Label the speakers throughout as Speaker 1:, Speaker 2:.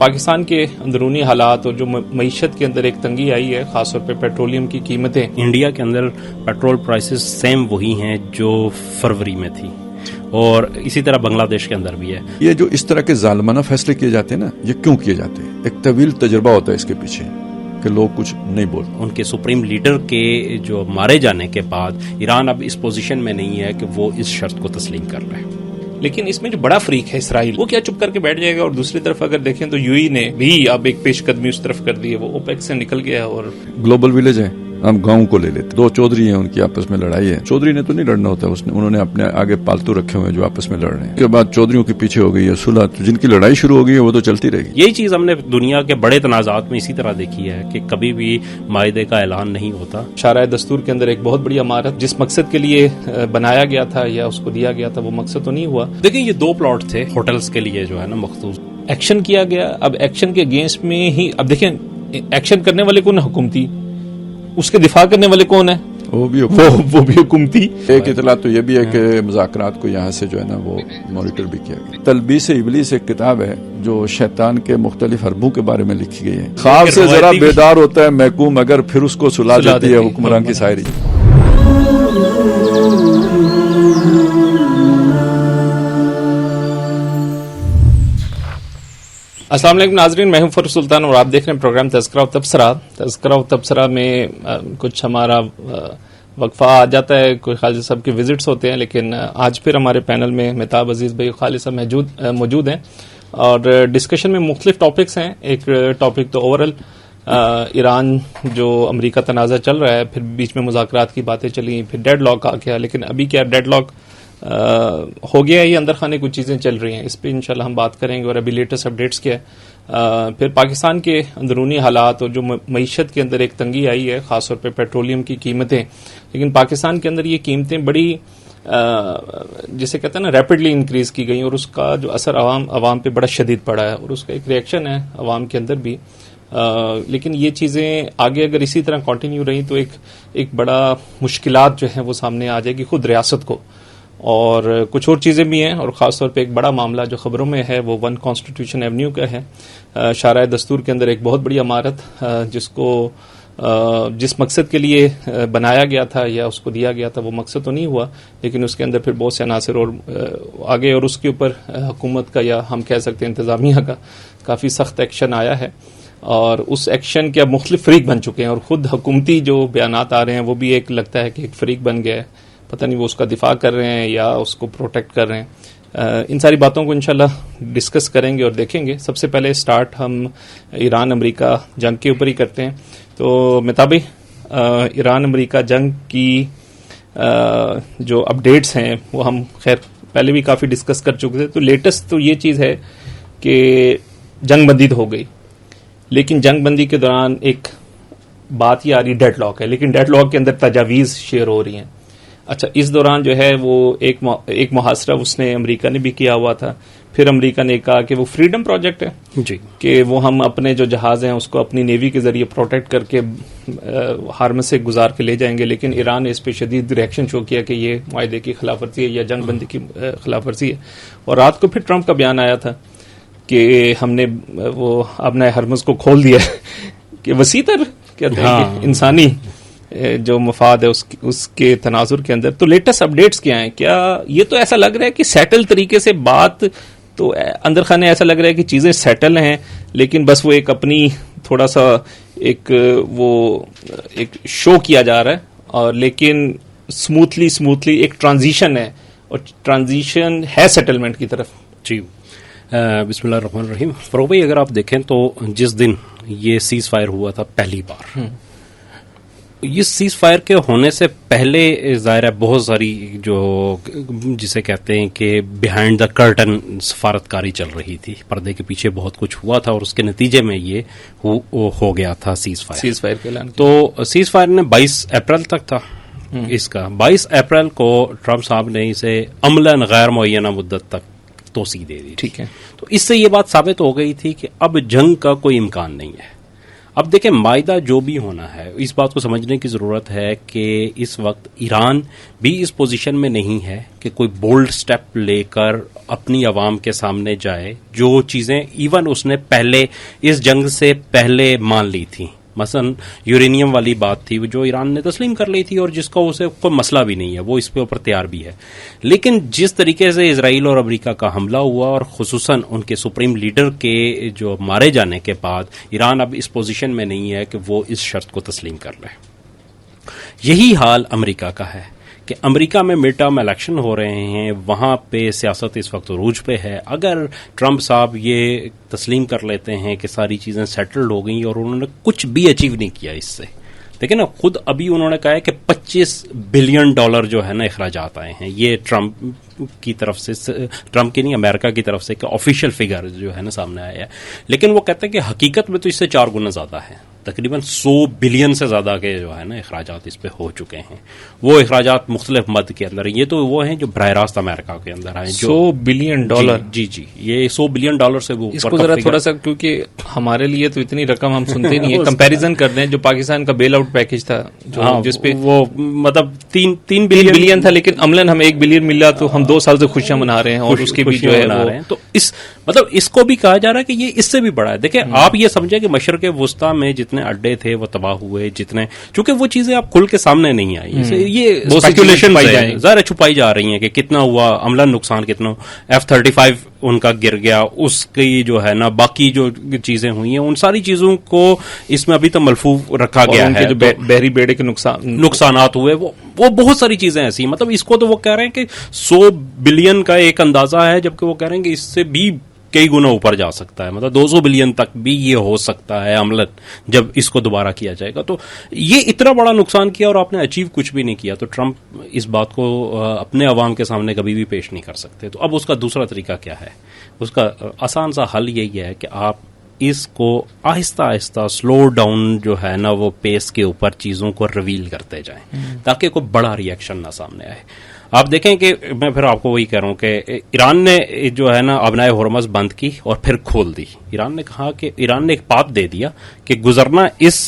Speaker 1: پاکستان کے اندرونی حالات اور جو معیشت کے اندر ایک تنگی آئی ہے، خاص طور پہ پیٹرولیم کی قیمتیں،
Speaker 2: انڈیا کے اندر پیٹرول پرائسز سیم وہی ہیں جو فروری میں تھی، اور اسی طرح بنگلہ دیش کے اندر بھی ہے.
Speaker 3: یہ جو اس طرح کے ظالمانہ فیصلے کیے جاتے ہیں نا، یہ کیوں کیے جاتے ہیں؟ ایک طویل تجربہ ہوتا ہے اس کے پیچھے کہ لوگ کچھ نہیں بولتے.
Speaker 2: ان کے سپریم لیڈر کے جو مارے جانے کے بعد ایران اب اس پوزیشن میں نہیں ہے کہ وہ اس شرط کو تسلیم کر رہے ہیں.
Speaker 1: لیکن اس میں جو بڑا فریق ہے اسرائیل، وہ کیا چپ کر کے بیٹھ جائے گا؟ اور دوسری طرف اگر دیکھیں تو یو ای نے بھی اب ایک پیش قدمی اس طرف کر دی ہے، وہ اوپیک سے نکل گیا. اور
Speaker 3: گلوبل ولیج ہے، ہم گاؤں کو لے لیتے، دو چودھری ہیں، ان کی آپس میں لڑائی ہے. چودھری نے تو نہیں لڑنا ہوتا، انہوں نے اپنے آگے پالتو رکھے ہوئے جو آپس میں لڑ رہے ہیں. اس کے بعد چودھریوں کے پیچھے ہو گئی ہے صلح، جن کی لڑائی شروع ہو گئی ہے وہ تو چلتی رہے گی.
Speaker 2: یہی چیز ہم نے دنیا کے بڑے تنازعات میں اسی طرح دیکھی ہے کہ کبھی بھی معاہدے کا اعلان نہیں ہوتا.
Speaker 1: شارع دستور کے اندر ایک بہت بڑی عمارت جس مقصد کے لیے بنایا گیا تھا یا اس کو دیا گیا تھا، وہ مقصد تو نہیں ہوا.
Speaker 2: دیکھیں، یہ 2 پلاٹ تھے ہوٹلز کے لیے جو ہے نا مخصوص.
Speaker 1: ایکشن کیا گیا. اب ایکشن کے اگینسٹ میں ہی اب دیکھیں ایکشن کرنے والے کون حکومتی، اس کے دفاع کرنے والے کون ہیں؟ وہ بھی حکومتی.
Speaker 3: ایک اطلاع تو یہ بھی ہے کہ مذاکرات کو یہاں سے جو ہے نا وہ مانیٹر بھی کیا گیا. تلبیس ابلیس ایک کتاب ہے جو شیطان کے مختلف حربوں کے بارے میں لکھی گئی ہے. خواب سے ذرا بیدار ہوتا ہے محکوم، مگر پھر اس کو سلا دیتی ہے حکمران کی شاعری.
Speaker 1: السلام علیکم ناظرین، میں ہوں فاروق سلطان اور آپ دیکھ رہے ہیں پروگرام تذکرہ و تبصرہ. تذکرہ و تبصرہ میں کچھ ہمارا وقفہ آ جاتا ہے، کوئی خالد صاحب کے وزٹس ہوتے ہیں، لیکن آج پھر ہمارے پینل میں مہتاب عزیز بھائی خالد صاحب موجود ہیں اور ڈسکشن میں مختلف ٹاپکس ہیں. ایک ٹاپک تو اوورال ایران جو امریکہ تنازع چل رہا ہے، پھر بیچ میں مذاکرات کی باتیں چلی، پھر ڈیڈ لاک آ گیا. لیکن ابھی کیا ڈیڈ لاک ہو گیا ہے، یہ اندر خانے کچھ چیزیں چل رہی ہیں، اس پہ انشاءاللہ ہم بات کریں گے. اور ابھی لیٹسٹ اپڈیٹس کیا ہے، پھر پاکستان کے اندرونی حالات اور جو معیشت کے اندر ایک تنگی آئی ہے، خاص طور پہ پیٹرولیم کی قیمتیں. لیکن پاکستان کے اندر یہ قیمتیں بڑی جسے کہتے ہیں نا ریپڈلی انکریز کی گئی، اور اس کا جو اثر عوام پہ بڑا شدید پڑا ہے، اور اس کا ایک ریئیکشن ہے عوام کے اندر بھی. لیکن یہ چیزیں آگے اگر اسی طرح کنٹینیو رہی تو ایک بڑا مشکلات جو ہیں وہ سامنے آ جائے گی خود ریاست کو. اور کچھ اور چیزیں بھی ہیں، اور خاص طور پہ ایک بڑا معاملہ جو خبروں میں ہے وہ 1 کانسٹیٹیوشن ایونیو کا ہے. شارع دستور کے اندر ایک بہت بڑی عمارت جس مقصد کے لیے بنایا گیا تھا یا اس کو دیا گیا تھا، وہ مقصد تو نہیں ہوا، لیکن اس کے اندر پھر بہت سے عناصر اور آگے، اور اس کے اوپر حکومت کا یا ہم کہہ سکتے ہیں انتظامیہ کا کافی سخت ایکشن آیا ہے. اور اس ایکشن کے اب مختلف فریق بن چکے ہیں، اور خود حکومتی جو بیانات آ رہے ہیں وہ بھی ایک لگتا ہے کہ ایک فریق بن گیا ہے. پتہ نہیں وہ اس کا دفاع کر رہے ہیں یا اس کو پروٹیکٹ کر رہے ہیں. ان ساری باتوں کو انشاءاللہ ڈسکس کریں گے اور دیکھیں گے. سب سے پہلے سٹارٹ ہم ایران امریکہ جنگ کے اوپر ہی کرتے ہیں. تو مہتاب بھائی، ایران امریکہ جنگ کی جو اپڈیٹس ہیں وہ ہم خیر پہلے بھی کافی ڈسکس کر چکے تھے. تو لیٹسٹ تو یہ چیز ہے کہ جنگ بندی تو ہو گئی، لیکن جنگ بندی کے دوران ایک بات یہ آ رہی ڈیڈ لاک ہے، لیکن ڈیڈ لاک کے اندر تجاویز شیئر ہو رہی ہیں. اچھا، اس دوران جو ہے وہ ایک محاصرہ اس نے امریکہ نے بھی کیا ہوا تھا. پھر امریکہ نے کہا کہ وہ فریڈم پروجیکٹ ہے
Speaker 2: جی، کہ
Speaker 1: وہ ہم اپنے جو جہاز ہیں اس کو اپنی نیوی کے ذریعے پروٹیکٹ کر کے ہارمز سے گزار کے لے جائیں گے. لیکن ایران نے اس پہ شدید ریئیکشن شو کیا کہ یہ معاہدے کی خلاف ورزی ہے یا جنگ بندی کی خلاف ورزی ہے. اور رات کو پھر ٹرمپ کا بیان آیا تھا کہ ہم نے وہ اپنے ہارمز کو کھول دیا کہ وسیع تر کہتے ہیں کہ انسانی جو مفاد ہے اس کے تناظر کے اندر. تو لیٹسٹ اپڈیٹس کیا ہیں؟ کیا یہ تو ایسا لگ رہا ہے کہ سیٹل طریقے سے بات تو اندر خانے ایسا لگ رہا ہے کہ چیزیں سیٹل ہیں، لیکن بس وہ ایک اپنی تھوڑا سا ایک شو کیا جا رہا ہے، اور لیکن سموتھلی ایک ٹرانزیشن ہے، اور ٹرانزیشن ہے سیٹلمنٹ کی طرف.
Speaker 2: جی، بسم اللہ الرحمن الرحیم. فروغ بھائی، اگر آپ دیکھیں تو جس دن یہ سیز فائر ہوا تھا پہلی بار، یہ سیز فائر کے ہونے سے پہلے ظاہر ہے بہت ساری جو جسے کہتے ہیں کہ بیہائنڈ دا کرٹن سفارتکاری چل رہی تھی، پردے کے پیچھے بہت کچھ ہوا تھا، اور اس کے نتیجے میں یہ ہو گیا تھا سیز فائر
Speaker 1: کے اعلان.
Speaker 2: تو سیز فائر نے 22 اپریل تک تھا اس کا. 22 اپریل کو ٹرمپ صاحب نے اسے عملاً غیر معینہ مدت تک توسیع دے دی.
Speaker 1: ٹھیک ہے،
Speaker 2: تو اس سے یہ بات ثابت ہو گئی تھی کہ اب جنگ کا کوئی امکان نہیں ہے. اب دیکھیں معاہدہ جو بھی ہونا ہے اس بات کو سمجھنے کی ضرورت ہے کہ اس وقت ایران بھی اس پوزیشن میں نہیں ہے کہ کوئی بولڈ سٹیپ لے کر اپنی عوام کے سامنے جائے جو چیزیں ایون اس نے پہلے اس جنگ سے پہلے مان لی تھیں. مثلا یورینیم والی بات تھی جو ایران نے تسلیم کر لی تھی اور جس کا اسے کوئی مسئلہ بھی نہیں ہے, وہ اس پہ اوپر تیار بھی ہے. لیکن جس طریقے سے اسرائیل اور امریکہ کا حملہ ہوا اور خصوصاً ان کے سپریم لیڈر کے جو مارے جانے کے بعد ایران اب اس پوزیشن میں نہیں ہے کہ وہ اس شرط کو تسلیم کر لے. یہی حال امریکہ کا ہے کہ امریکہ میں مڈ ٹرم الیکشن ہو رہے ہیں, وہاں پہ سیاست اس وقت عروج پہ ہے. اگر ٹرمپ صاحب یہ تسلیم کر لیتے ہیں کہ ساری چیزیں سیٹلڈ ہو گئی اور انہوں نے کچھ بھی اچیو نہیں کیا اس سے, دیکھیں نا خود ابھی انہوں نے کہا ہے کہ $25 بلین جو ہے نا اخراجات آئے ہیں. یہ ٹرمپ کی طرف سے, ٹرمپ کی نہیں امریکہ کی طرف سے کہ آفیشیل فگر جو ہے نا سامنے آیا ہے. لیکن وہ کہتے ہیں کہ حقیقت میں تو اس سے 4 گنا زیادہ ہے. تقریباً 100 بلین سے زیادہ کے جو ہے نا اخراجات اس پہ ہو چکے ہیں. وہ اخراجات مختلف مد کے اندر, یہ تو وہ ہیں جو براہ راست امریکہ کے اندر آئے.
Speaker 1: $100 بلین.
Speaker 2: جی یہ $100 بلین سے وہ
Speaker 1: اس کو ذرا تھوڑا سا, کیونکہ ہمارے لیے تو اتنی رقم ہم سنتے نہیں ہیں, کمپیریزن کر دیں جو پاکستان کا بیل آؤٹ پیکج تھا جس پہ
Speaker 2: وہ مطلب 3
Speaker 1: بلین تھا, لیکن عملاً ہم 1 بلین ملا تو ہم 2 سال سے خوشیاں منا رہے ہیں اور اس کی بھی جو ہے
Speaker 2: تو اس مطلب اس کو بھی کہا جا رہا ہے کہ یہ اس سے بھی بڑا ہے. دیکھیں آپ یہ سمجھیں کہ مشرق وسطیٰ میں جتنے اڈے تھے وہ تباہ ہوئے, جتنے چونکہ وہ چیزیں آپ کھل کے سامنے نہیں آئی, یہ اسپیکولیشن ظاہر چھپائی جا رہی ہیں کہ کتنا ہوا عملاً نقصان کتنا. F-35 ان کا گر گیا, اس کی جو ہے نا باقی جو چیزیں ہوئی ہیں ان ساری چیزوں کو اس میں ابھی تک ملفوظ رکھا گیا ہے.
Speaker 1: جو بحری بیڑے کے
Speaker 2: نقصانات ہوئے وہ بہت ساری چیزیں ایسی, مطلب اس کو تو وہ کہہ رہے ہیں کہ 100 بلین کا ایک اندازہ ہے, جبکہ وہ کہہ رہے ہیں کہ اس سے بھی کئی گنا اوپر جا سکتا ہے, مطلب 200 بلین تک بھی یہ ہو سکتا ہے عملاً جب اس کو دوبارہ کیا جائے گا. تو یہ اتنا بڑا نقصان کیا اور آپ نے اچیو کچھ بھی نہیں کیا, تو ٹرمپ اس بات کو اپنے عوام کے سامنے کبھی بھی پیش نہیں کر سکتے. تو اب اس کا دوسرا طریقہ کیا ہے؟ اس کا آسان سا حل یہی ہے کہ آپ اس کو آہستہ آہستہ سلو ڈاؤن جو ہے نا وہ پیس کے اوپر چیزوں کو ریویل کرتے جائیں تاکہ کوئی بڑا ریئیکشن نہ سامنے آئے. آپ دیکھیں کہ میں پھر آپ کو وہی کہہ رہا ہوں کہ ایران نے جو ہے نا ابنائے ہرمز بند کی اور پھر کھول دی. ایران نے کہا کہ ایران نے ایک پاتھ دے دیا کہ گزرنا اس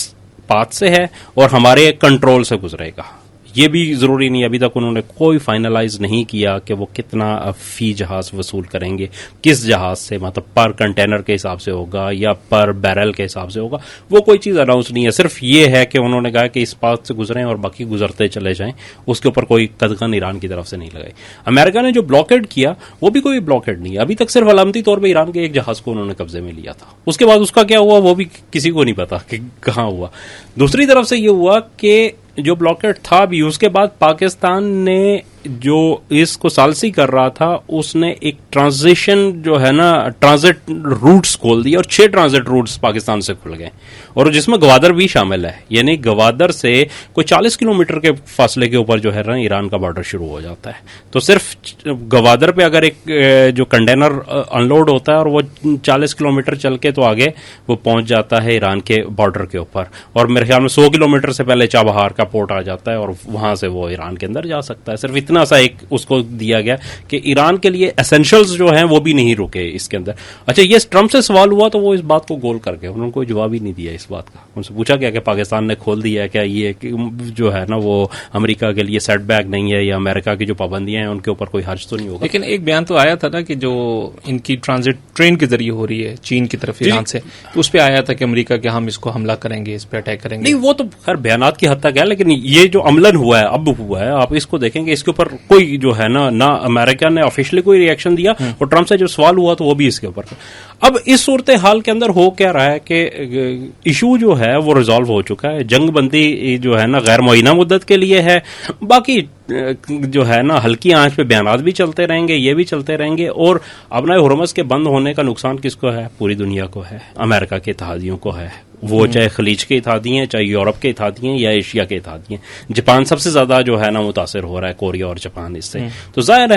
Speaker 2: پاتھ سے ہے اور ہمارے کنٹرول سے گزرے گا. یہ بھی ضروری نہیں, ابھی تک انہوں نے کوئی فائنلائز نہیں کیا کہ وہ کتنا فی جہاز وصول کریں گے, کس جہاز سے, مطلب پر کنٹینر کے حساب سے ہوگا یا پر بیرل کے حساب سے ہوگا, وہ کوئی چیز اناؤنس نہیں ہے. صرف یہ ہے کہ انہوں نے کہا کہ اس پاتھ سے گزریں اور باقی گزرتے چلے جائیں, اس کے اوپر کوئی قدغن ایران کی طرف سے نہیں لگائی. امریکہ نے جو بلاکیڈ کیا وہ بھی کوئی بلاکیڈ نہیں ہے, ابھی تک صرف علامتی طور پہ ایران کے ایک جہاز کو انہوں نے قبضے میں لیا تھا. اس کے بعد اس کا کیا ہوا وہ بھی کسی کو نہیں پتا کہ کہاں ہوا. دوسری طرف سے یہ ہوا کہ جو بلاکیڈ تھا بھی, اس کے بعد پاکستان نے جو اس کو سالسی کر رہا تھا اس نے ایک ٹرانزیشن جو ہے نا ٹرانزٹ روٹس کھول دی اور 6 ٹرانزٹ روٹس پاکستان سے کھل گئے اور جس میں گوادر بھی شامل ہے. یعنی گوادر سے کوئی 40 کلومیٹر کے فاصلے کے اوپر جو ہے نا ایران کا بارڈر شروع ہو جاتا ہے. تو صرف گوادر پہ اگر ایک جو کنٹینر ان لوڈ ہوتا ہے اور وہ 40 کلومیٹر چل کے تو آگے وہ پہنچ جاتا ہے ایران کے بارڈر کے اوپر, اور میرے خیال میں 100 کلومیٹر سے پہلے چابہار کا پورٹ آ جاتا ہے اور وہاں سے وہ ایران کے اندر جا سکتا ہے. صرف اتنا سا ایک اس کو دیا گیا کہ ایران کے لیے ایسنشلز جو ہیں وہ بھی نہیں رکے اس کے اندر. اچھا یہ ٹرمپ سے سوال ہوا تو وہ اس بات کو گول کر کے انہوں نے کوئی جواب ہی نہیں دیا اس بات کا. ان سے پوچھا گیا کہ پاکستان نے کھول دیا ہے کیا یہ جو ہے نا وہ امریکہ کے لیے سیٹ بیک نہیں ہے یا امریکہ کی جو پابندیاں ہیں ان کے اوپر کوئی حرج تو نہیں ہوگا.
Speaker 1: لیکن ایک بیان تو آیا تھا نا کہ جو ان کی ٹرانزٹ ٹرین کے ذریعے ہو رہی ہے چین کی طرف ایران سے, تو اس پہ آیا تھا کہ امریکہ کے ہم اس کو حملہ کریں گے, اس پہ اٹیک کریں گے.
Speaker 2: نہیں وہ تو خیر بیانات کی حد تک ہے, لیکن یہ جو عملاً ہوا ہے اب ہوا ہے, آپ اس کو دیکھیں کہ اس کے اوپر کوئی جو ہے نا نہ امریکہ نے آفیشلی کوئی ری ایکشن دیا اور ٹرمپ سے جو سوال ہوا تو وہ بھی اس کے اوپر. اب اس صورتحال کے اندر ہو کیا رہا ہے کہ ایشو جو ہے وہ ریزالو ہو چکا ہے. جنگ بندی جو ہے نا غیر معینہ مدت کے لیے ہے, باقی جو ہے نا ہلکی آنچ پہ بیانات بھی چلتے رہیں گے, یہ بھی چلتے رہیں گے. اور ابنائے ہرمز کے بند ہونے کا نقصان کس کو ہے؟ پوری دنیا کو ہے, امریکہ کے اتحادیوں کو ہے, وہ چاہے خلیج کے اتحادی ہیں, چاہے یورپ کے اتحادی ہیں یا ایشیا کے اتحادی ہیں. جاپان سب سے زیادہ جو ہے نا متاثر ہو رہا ہے, کوریا اور جاپان اس سے. تو ظاہر ہے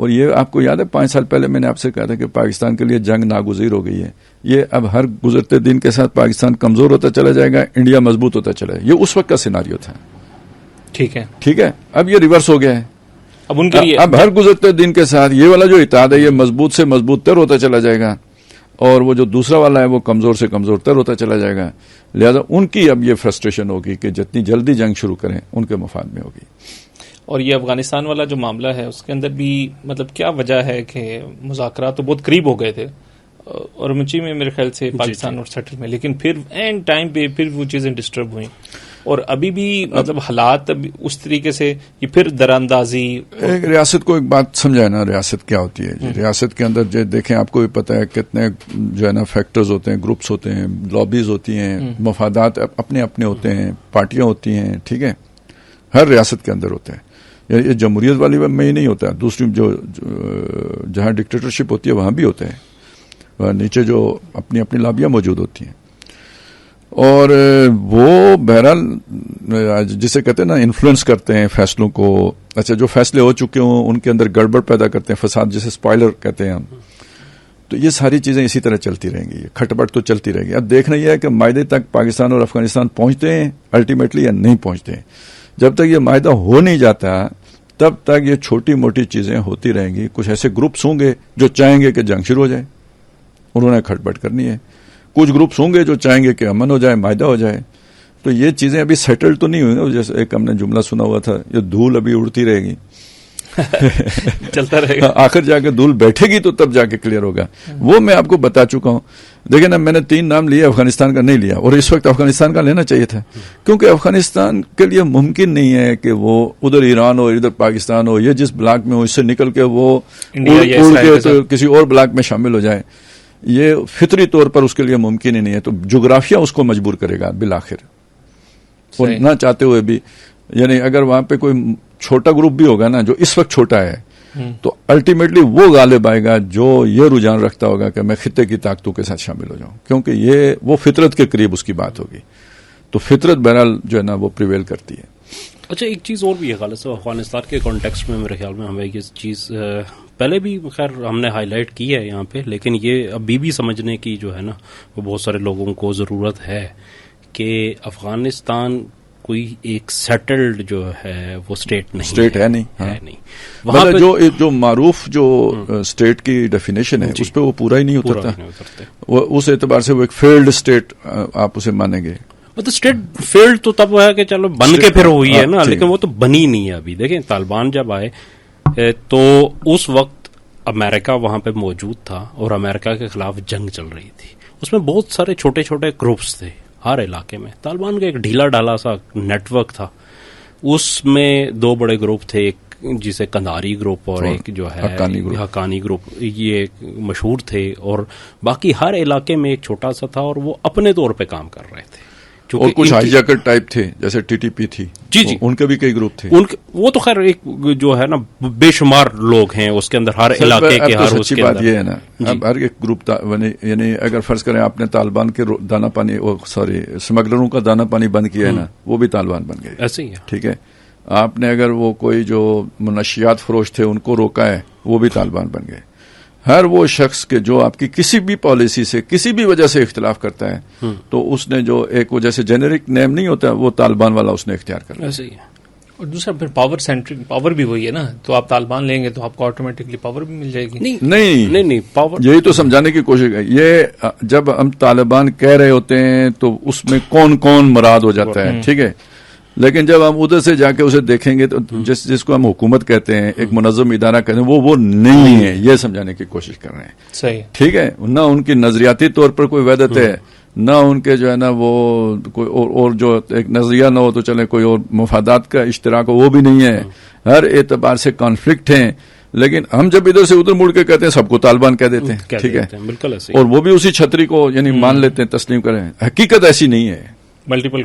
Speaker 3: اور یہ آپ کو یاد ہے 5 سال پہلے میں نے آپ سے کہا تھا کہ پاکستان کے لیے جنگ ناگزیر ہو گئی ہے. یہ اب ہر گزرتے دن کے ساتھ پاکستان کمزور ہوتا چلا جائے گا, انڈیا مضبوط ہوتا چلا جائے گا. یہ اس وقت کا سیناریو تھا. ٹھیک ہے, اب یہ ریورس ہو گیا ہے.
Speaker 1: اب ان کے لیے
Speaker 3: اب ہر گزرتے دن کے ساتھ یہ والا جو اتحاد ہے یہ مضبوط سے مضبوط تر ہوتا چلا جائے گا, اور وہ جو دوسرا والا ہے وہ کمزور سے کمزور تر ہوتا چلا جائے گا. لہذا ان کی اب یہ فرسٹریشن ہوگی کہ جتنی جلدی جنگ شروع کریں ان کے مفاد میں ہوگی.
Speaker 1: اور یہ افغانستان والا جو معاملہ ہے اس کے اندر بھی مطلب کیا وجہ ہے کہ مذاکرات تو بہت قریب ہو گئے تھے اور مچی میں میرے خیال سے پاکستان اور سیٹل میں, لیکن پھر اینڈ ٹائم پہ پھر وہ چیزیں ڈسٹرب ہوئیں اور ابھی بھی مطلب حالات اس طریقے سے یہ پھر دراندازی.
Speaker 3: ایک ریاست کو ایک بات سمجھائے نا, ریاست کیا ہوتی ہے. ریاست کے اندر جو دیکھیں آپ کو بھی پتا ہے کتنے جو ہے نا فیکٹرز ہوتے ہیں, گروپس ہوتے ہیں, لابیز ہوتی ہیں, مفادات اپنے اپنے ہوتے ہیں, پارٹیاں ہوتی ہیں. ٹھیک ہے, ہر ریاست کے اندر ہوتا ہے. یہ جمہوریت والی میں ہی نہیں ہوتا, دوسری جو جہاں ڈکٹیٹرشپ ہوتی ہے وہاں بھی ہوتا ہے, نیچے جو اپنی اپنی لابیاں موجود ہوتی ہیں. اور وہ بہرحال جسے کہتے ہیں نا انفلوئنس کرتے ہیں فیصلوں کو. اچھا, جو فیصلے ہو چکے ہوں ان کے اندر گڑبڑ پیدا کرتے ہیں, فساد جسے اسپائلر کہتے ہیں ہم. تو یہ ساری چیزیں اسی طرح چلتی رہیں گی, کھٹپٹ تو چلتی رہے گی. اب دیکھنا یہ ہے کہ معاہدے تک پاکستان اور افغانستان پہنچتے ہیں الٹیمیٹلی یا نہیں پہنچتے ہیں. جب تک یہ معاہدہ ہو نہیں جاتا تب تک یہ چھوٹی موٹی چیزیں ہوتی رہیں گی. کچھ ایسے گروپس ہوں گے جو چاہیں گے کہ جنگ شروع ہو جائے, انہوں نے کھٹپٹ کرنی ہے. کچھ گروپس ہوں گے جو چاہیں گے کہ امن ہو جائے, معاہدہ ہو جائے. تو یہ چیزیں ابھی سیٹل تو نہیں ہوئی. جیسے ایک ہم نے جملہ سنا ہوا تھا, یہ دھول ابھی اڑتی رہے گی,
Speaker 1: چلتا رہے گا,
Speaker 3: آخر جا کے دھول بیٹھے گی تو تب جا کے کلیئر ہوگا. وہ میں آپ کو بتا چکا ہوں. دیکھیں نا, میں نے 3 نام لیے, افغانستان کا نہیں لیا, اور اس وقت افغانستان کا لینا چاہیے تھا, کیونکہ افغانستان کے لیے ممکن نہیں ہے کہ وہ ادھر ایران ہو ادھر پاکستان ہو, یہ جس بلاک میں ہو اس سے نکل کے وہ اڑ کے تو کسی اور بلاک میں شامل ہو جائے. یہ فطری طور پر اس کے لیے ممکن ہی نہیں ہے. تو جغرافیہ اس کو مجبور کرے گا بالآخر, اور نہ چاہتے ہوئے بھی. یعنی اگر وہاں پہ کوئی چھوٹا گروپ بھی ہوگا نا جو اس وقت چھوٹا ہے, تو الٹیمیٹلی وہ غالب آئے گا جو یہ رجحان رکھتا ہوگا کہ میں خطے کی طاقتوں کے ساتھ شامل ہو جاؤں, کیونکہ یہ وہ فطرت کے قریب اس کی بات ہوگی. تو فطرت بہرحال جو ہے نا وہ پریویل کرتی ہے.
Speaker 2: اچھا, ایک چیز اور بھی ہے خالد صاحب, افغانستان کے کانٹیکسٹ میں میرے خیال میں ہمیں یہ چیز پہلے بھی خیر ہم نے ہائی لائٹ کی ہے یہاں پہ, لیکن یہ ابھی بھی سمجھنے کی جو ہے نا وہ بہت سارے لوگوں کو ضرورت ہے کہ افغانستان کوئی ایک سیٹلڈ جو ہے وہ اسٹیٹ ہے نہیں. وہاں پہ
Speaker 3: جو معروف جو اسٹیٹ کی ڈیفینیشن ہے اس پہ وہ پورا ہی نہیں اترتا. اس اعتبار سے وہ ایک فیلڈ اسٹیٹ آپ اسے مانیں گے.
Speaker 2: مطلب اسٹیٹ فیلڈ تو تب ہے کہ چلو بن کے پھر ہوئی ہے نا, لیکن وہ تو بنی نہیں ہے ابھی. دیکھیں طالبان جب آئے تو اس وقت امریکہ وہاں پہ موجود تھا اور امریکہ کے خلاف جنگ چل رہی تھی. اس میں بہت سارے چھوٹے چھوٹے گروپس تھے ہر علاقے میں. طالبان کا ایک ڈھیلا ڈھالا سا نیٹ ورک تھا, اس میں 2 بڑے گروپ تھے, ایک جسے کنداری گروپ اور ایک جو ہے حقانی گروپ, یہ مشہور تھے, اور باقی ہر علاقے میں ایک چھوٹا سا تھا اور وہ اپنے طور پہ کام کر رہے تھے.
Speaker 3: اور کچھ ہائی جیکر ٹائپ تھے جیسے ٹی ٹی پی تھی,
Speaker 2: جی
Speaker 3: ان کے بھی کئی گروپ تھے.
Speaker 2: وہ تو خیر ایک جو ہے نا بے شمار لوگ ہیں اس کے اندر, ہر علاقے کے ہر اس کے
Speaker 3: بات یہ ہے نا, اب ہر ایک گروپ یعنی اگر فرض کریں آپ نے طالبان کے دانا پانی اسمگلروں کا دانا پانی بند کیا ہے نا, وہ بھی طالبان بن گئے.
Speaker 2: ایسے ہی ہے.
Speaker 3: ٹھیک ہے, آپ نے اگر وہ کوئی جو منشیات فروش تھے ان کو روکا ہے, وہ بھی طالبان بن گئے. ہر وہ شخص کے جو آپ کی کسی بھی پالیسی سے کسی بھی وجہ سے اختلاف کرتا ہے تو اس نے جو ایک وہ جیسے جینرک نیم نہیں ہوتا, وہ طالبان والا اس نے اختیار کر لیا.
Speaker 1: ایسے ہی ہے. اور دوسرا پھر پاور سینٹرک پاور بھی وہی ہے نا, تو آپ طالبان لیں گے تو آپ کو آٹومیٹکلی پاور بھی مل جائے گی.
Speaker 3: نہیں پاور, یہی تو سمجھانے کی کوشش ہے. یہ جب ہم طالبان کہہ رہے ہوتے ہیں تو اس میں کون کون مراد ہو جاتا ہے, ٹھیک ہے, لیکن جب ہم ادھر سے جا کے اسے دیکھیں گے تو جس کو ہم حکومت کہتے ہیں, ایک منظم ادارہ کہتے ہیں, وہ نہیں ہے. یہ سمجھانے کی کوشش کر رہے ہیں.
Speaker 1: صحیح,
Speaker 3: ٹھیک ہے. نہ ان کی نظریاتی طور پر کوئی وحدت ہے, نہ ان کے جو ہے نا وہ کوئی اور جو ایک نظریہ نہ ہو تو چلے کوئی اور مفادات کا اشتراک ہو, وہ بھی نہیں ہے. ہر اعتبار سے کانفلکٹ ہیں. لیکن ہم جب ادھر سے ادھر مڑ کے کہتے ہیں سب کو طالبان کہہ دیتے ہیں. ٹھیک ہے,
Speaker 2: بالکل ایسے,
Speaker 3: اور وہ بھی اسی چھتری کو یعنی مان لیتے ہیں, تسلیم کریں. حقیقت ایسی نہیں ہے.
Speaker 1: ملٹیپل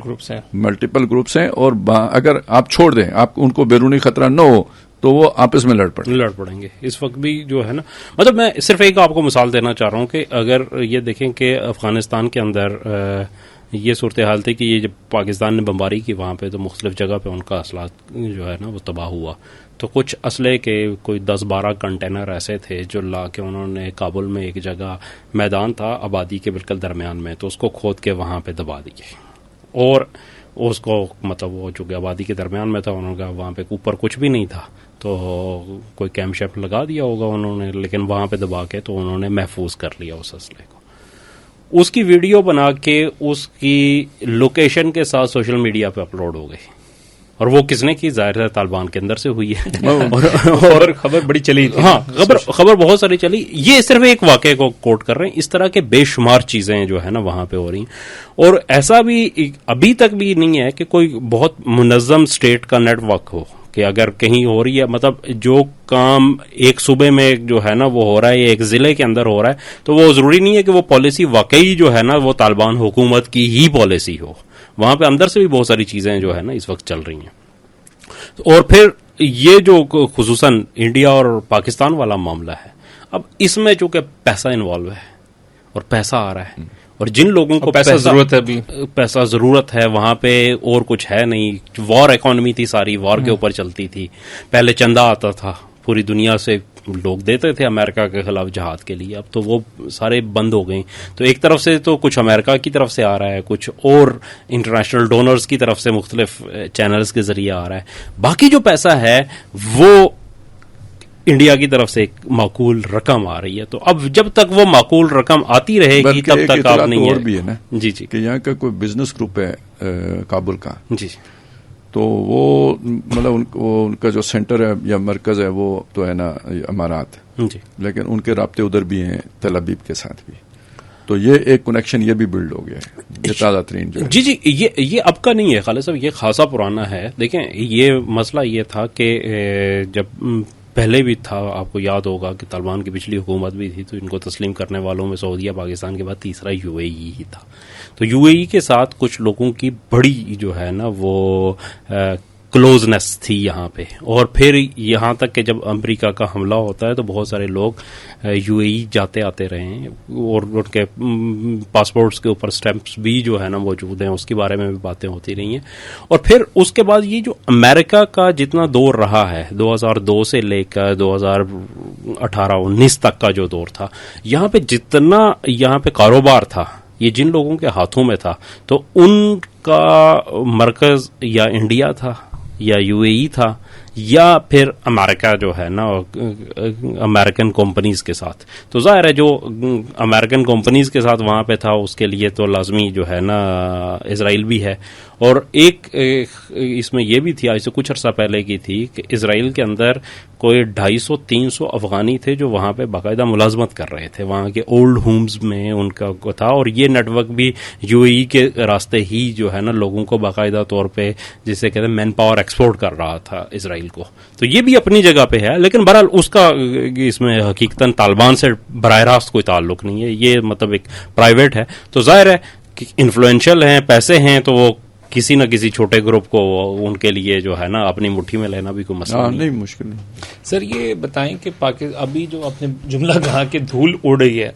Speaker 1: گروپس ہیں,
Speaker 3: اور اگر آپ چھوڑ دیں, آپ ان کو بیرونی خطرہ نہ ہو تو وہ آپس میں لڑ پڑیں
Speaker 2: گے. اس وقت بھی جو ہے نا, مطلب میں صرف ایک آپ کو مثال دینا چاہ رہا ہوں کہ اگر یہ دیکھیں کہ افغانستان کے اندر یہ صورتحال تھی کہ یہ جب پاکستان نے بمباری کی وہاں پہ تو مختلف جگہ پہ ان کا اسلحہ جو ہے نا وہ تباہ ہوا. تو کچھ اسلحے کے کوئی 10-12 کنٹینر ایسے تھے جو لا کے انہوں نے کابل میں ایک جگہ میدان تھا آبادی کے بالکل درمیان میں, تو اس کو کھود کے وہاں پہ دبا دیے. اور اس کو مطلب وہ جو کہ آبادی کے درمیان میں تھا, انہوں نے کہا وہاں پہ اوپر کچھ بھی نہیں تھا تو کوئی کیمپ شیپ لگا دیا ہوگا انہوں نے, لیکن وہاں پہ دبا کے تو انہوں نے محفوظ کر لیا اس اسلحے کو. اس کی ویڈیو بنا کے اس کی لوکیشن کے ساتھ سوشل میڈیا پہ اپلوڈ ہو گئی, اور وہ کس نے کی؟ ظاہر ہے طالبان کے اندر سے ہوئی ہے.
Speaker 1: اور خبر بڑی چلی تھی.
Speaker 2: ہاں, خبر بہت ساری چلی. یہ صرف ایک واقعے کو کوٹ کر رہے ہیں, اس طرح کے بے شمار چیزیں جو ہے نا وہاں پہ ہو رہی ہیں. اور ایسا بھی ابھی تک بھی نہیں ہے کہ کوئی بہت منظم اسٹیٹ کا نیٹ ورک ہو کہ اگر کہیں ہو رہی ہے, مطلب جو کام ایک صوبے میں جو ہے نا وہ ہو رہا ہے یا ایک ضلع کے اندر ہو رہا ہے تو وہ ضروری نہیں ہے کہ وہ پالیسی واقعی جو ہے نا وہ طالبان حکومت کی ہی پالیسی ہو. وہاں پہ اندر سے بھی بہت ساری چیزیں جو ہے نا اس وقت چل رہی ہیں. اور پھر یہ جو خصوصاً انڈیا اور پاکستان والا معاملہ ہے, اب اس میں چونکہ پیسہ انوالو ہے اور پیسہ آ رہا ہے, اور جن لوگوں کو
Speaker 1: پیسہ ضرورت ہے, ابھی
Speaker 2: پیسہ ضرورت ہے وہاں پہ اور کچھ ہے نہیں. وار اکانومی تھی ساری, وار کے اوپر چلتی تھی. پہلے چندہ آتا تھا پوری دنیا سے, لوگ دیتے تھے امریکہ کے خلاف جہاد کے لیے, اب تو وہ سارے بند ہو گئے. تو ایک طرف سے تو کچھ امریکہ کی طرف سے آ رہا ہے, کچھ اور انٹرنیشنل ڈونرز کی طرف سے مختلف چینلز کے ذریعے آ رہا ہے. باقی جو پیسہ ہے وہ انڈیا کی طرف سے ایک معقول رقم آ رہی ہے. تو اب جب تک وہ معقول رقم آتی رہے گی تب تک آپ نہیں
Speaker 3: اور بھی ہے نا
Speaker 2: جی جی
Speaker 3: کہ یہاں کا کوئی بزنس گروپ ہے کابل کا,
Speaker 2: جی
Speaker 3: تو وہ مطلب ان کا جو سینٹر ہے یا مرکز ہے وہ تو ہے نا امارات,
Speaker 2: جی,
Speaker 3: لیکن ان کے رابطے ادھر بھی ہیں تل ابیب کے ساتھ بھی. تو یہ ایک کنیکشن یہ بھی بلڈ ہو گیا ہے, یہ تازہ ترین جو ہے.
Speaker 2: جی جی, یہ اب کا نہیں ہے خالد صاحب, یہ خاصا پرانا ہے. دیکھیں یہ مسئلہ یہ تھا کہ جب پہلے بھی تھا, آپ کو یاد ہوگا کہ طالبان کی پچھلی حکومت بھی تھی تو ان کو تسلیم کرنے والوں میں سعودیہ, پاکستان کے بعد تیسرا یو اے ای ہی تھا. تو یو اے ای کے ساتھ کچھ لوگوں کی بڑی جو ہے نا وہ کلوزنس تھی یہاں پہ. اور پھر یہاں تک کہ جب امریکہ کا حملہ ہوتا ہے تو بہت سارے لوگ یو اے ای جاتے آتے رہے ہیں, اور ان کے پاسپورٹس کے اوپر سٹیمپس بھی جو ہے نا موجود ہیں, اس کے بارے میں بھی باتیں ہوتی رہی ہیں. اور پھر اس کے بعد یہ جو امریکہ کا جتنا دور رہا ہے 2002 سے لے کر 2018-19 تک کا جو دور تھا, یہاں پہ جتنا یہاں پہ کاروبار تھا یہ جن لوگوں کے ہاتھوں میں تھا, تو ان کا مرکز یا انڈیا تھا یا یو اے ای تھا یا پھر امریکہ جو ہے نا امریکن کمپنیز کے ساتھ. تو ظاہر ہے جو امریکن کمپنیز کے ساتھ وہاں پہ تھا اس کے لیے تو لازمی جو ہے نا اسرائیل بھی ہے. اور ایک اس میں یہ بھی تھی, آج سے کچھ عرصہ پہلے کی تھی, کہ اسرائیل کے اندر کوئی 250-300 افغانی تھے جو وہاں پہ باقاعدہ ملازمت کر رہے تھے, وہاں کے اولڈ ہومز میں ان کا تھا. اور یہ نیٹ ورک بھی یو اے ای کے راستے ہی جو ہے نا لوگوں کو باقاعدہ طور پہ جسے کہتے ہیں مین پاور ایکسپورٹ کر رہا تھا اسرائیل کو. تو یہ بھی اپنی جگہ پہ ہے, لیکن بہرحال اس کا اس میں حقیقتاً طالبان سے براہ راست کوئی تعلق نہیں ہے, یہ مطلب ایک پرائیویٹ ہے. تو ظاہر ہے کہ انفلوئنشل ہیں, پیسے ہیں, تو وہ کسی نہ کسی چھوٹے گروپ کو ان کے لیے جو ہے نا اپنی مٹھی میں لینا بھی کوئی مسئلہ
Speaker 3: نہیں, مشکل نہیں.
Speaker 1: سر یہ بتائیں کہ ابھی جو آپ نے جملہ کہا کہ دھول اڑ رہی ہے,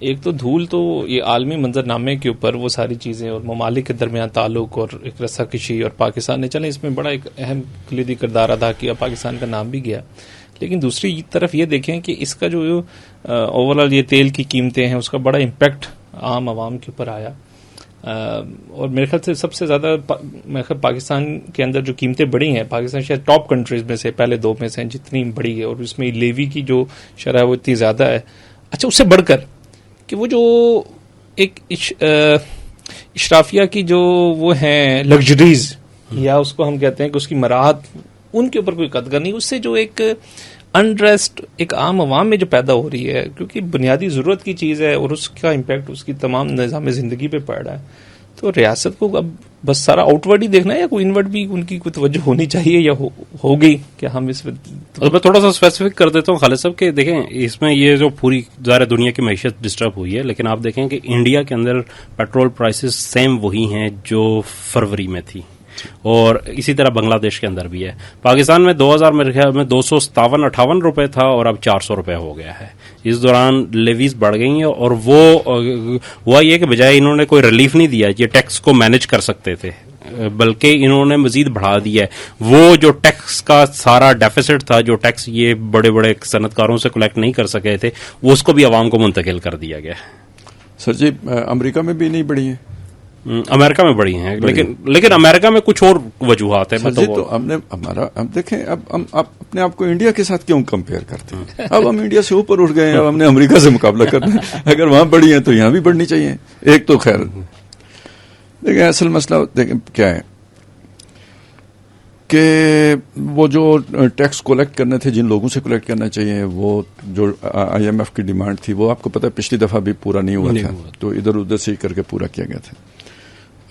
Speaker 1: ایک تو دھول تو یہ عالمی منظرنامے کے اوپر وہ ساری چیزیں اور ممالک کے درمیان تعلق اور ایک رسا کشی, اور پاکستان نے چلیں اس میں بڑا ایک اہم کلیدی کردار ادا کیا, پاکستان کا نام بھی گیا. لیکن دوسری طرف یہ دیکھیں کہ اس کا جو اوور آل یہ تیل کی قیمتیں ہیں اس کا بڑا امپیکٹ عام عوام کے اوپر آیا. اور میرے خیال سے سب سے زیادہ میرے خیال پاکستان کے اندر جو قیمتیں بڑی ہیں, پاکستان شاید ٹاپ کنٹریز میں سے پہلے 2 میں سے جتنی بڑی ہے, اور اس میں لیوی کی جو شرح وہ اتنی زیادہ ہے. اچھا, اس سے بڑھ کر کہ وہ جو ایک اشرافیہ کی جو وہ ہیں لگژریز, یا اس کو ہم کہتے ہیں کہ اس کی مراحت, ان کے اوپر کوئی قدر نہیں. اس سے جو ایک انریسٹ ایک عام عوام میں جو پیدا ہو رہی ہے, کیونکہ بنیادی ضرورت کی چیز ہے اور اس کا امپیکٹ اس کی تمام نظام زندگی پہ پڑ رہا ہے. تو ریاست کو اب بس سارا آؤٹ ورڈ ہی دیکھنا ہے, یا کوئی انورڈ بھی ان کی کوئی توجہ ہونی چاہیے, یا ہو گئی کہ ہم اس
Speaker 2: میں تھوڑا سا اسپیسیفک کر دیتا ہوں خالد صاحب کہ دیکھیں اس میں یہ جو پوری ظاہر دنیا کی معیشت ڈسٹرب ہوئی ہے, لیکن آپ دیکھیں کہ انڈیا کے اندر پیٹرول پرائسز سیم وہی ہیں جو فروری میں تھی. اور اسی طرح بنگلہ دیش کے اندر بھی ہے. پاکستان میں 2000 میرے خیال میں 257-58 روپے تھا اور اب 400 روپے ہو گیا ہے. اس دوران لیویز بڑھ گئی ہیں اور وہ ہوا یہ کہ بجائے انہوں نے کوئی ریلیف نہیں دیا یہ ٹیکس کو مینج کر سکتے تھے, بلکہ انہوں نے مزید بڑھا دیا ہے. وہ جو ٹیکس کا سارا ڈیفیسٹ تھا, جو ٹیکس یہ بڑے بڑے صنعت کاروں سے کلیکٹ نہیں کر سکے تھے, وہ اس کو بھی عوام کو منتقل کر دیا گیا.
Speaker 3: سر جی امریکہ میں بھی نہیں بڑھی ہیں,
Speaker 2: امریکہ میں بڑی ہیں, لیکن امریکہ میں کچھ اور وجوہات ہیں.
Speaker 3: تو ہم دیکھیں اب ہم اپنے آپ کو انڈیا کے ساتھ کیوں کمپیئر کرتے ہیں؟ اب ہم انڈیا سے اوپر اٹھ گئے ہیں, اب ہم نے امریکہ سے مقابلہ کرنا ہے. اگر وہاں بڑی ہیں تو یہاں بھی بڑھنی چاہیے. ایک تو خیر دیکھیں اصل مسئلہ دیکھیں کیا ہے کہ وہ جو ٹیکس کلیکٹ کرنے تھے, جن لوگوں سے کلیکٹ کرنا چاہیے, وہ جو آئی ایم ایف کی ڈیمانڈ تھی, وہ آپ کو پتہ ہے پچھلی دفعہ بھی پورا نہیں ہوا تھا, تو ادھر ادھر سے ہی کر کے پورا کیا گیا تھا.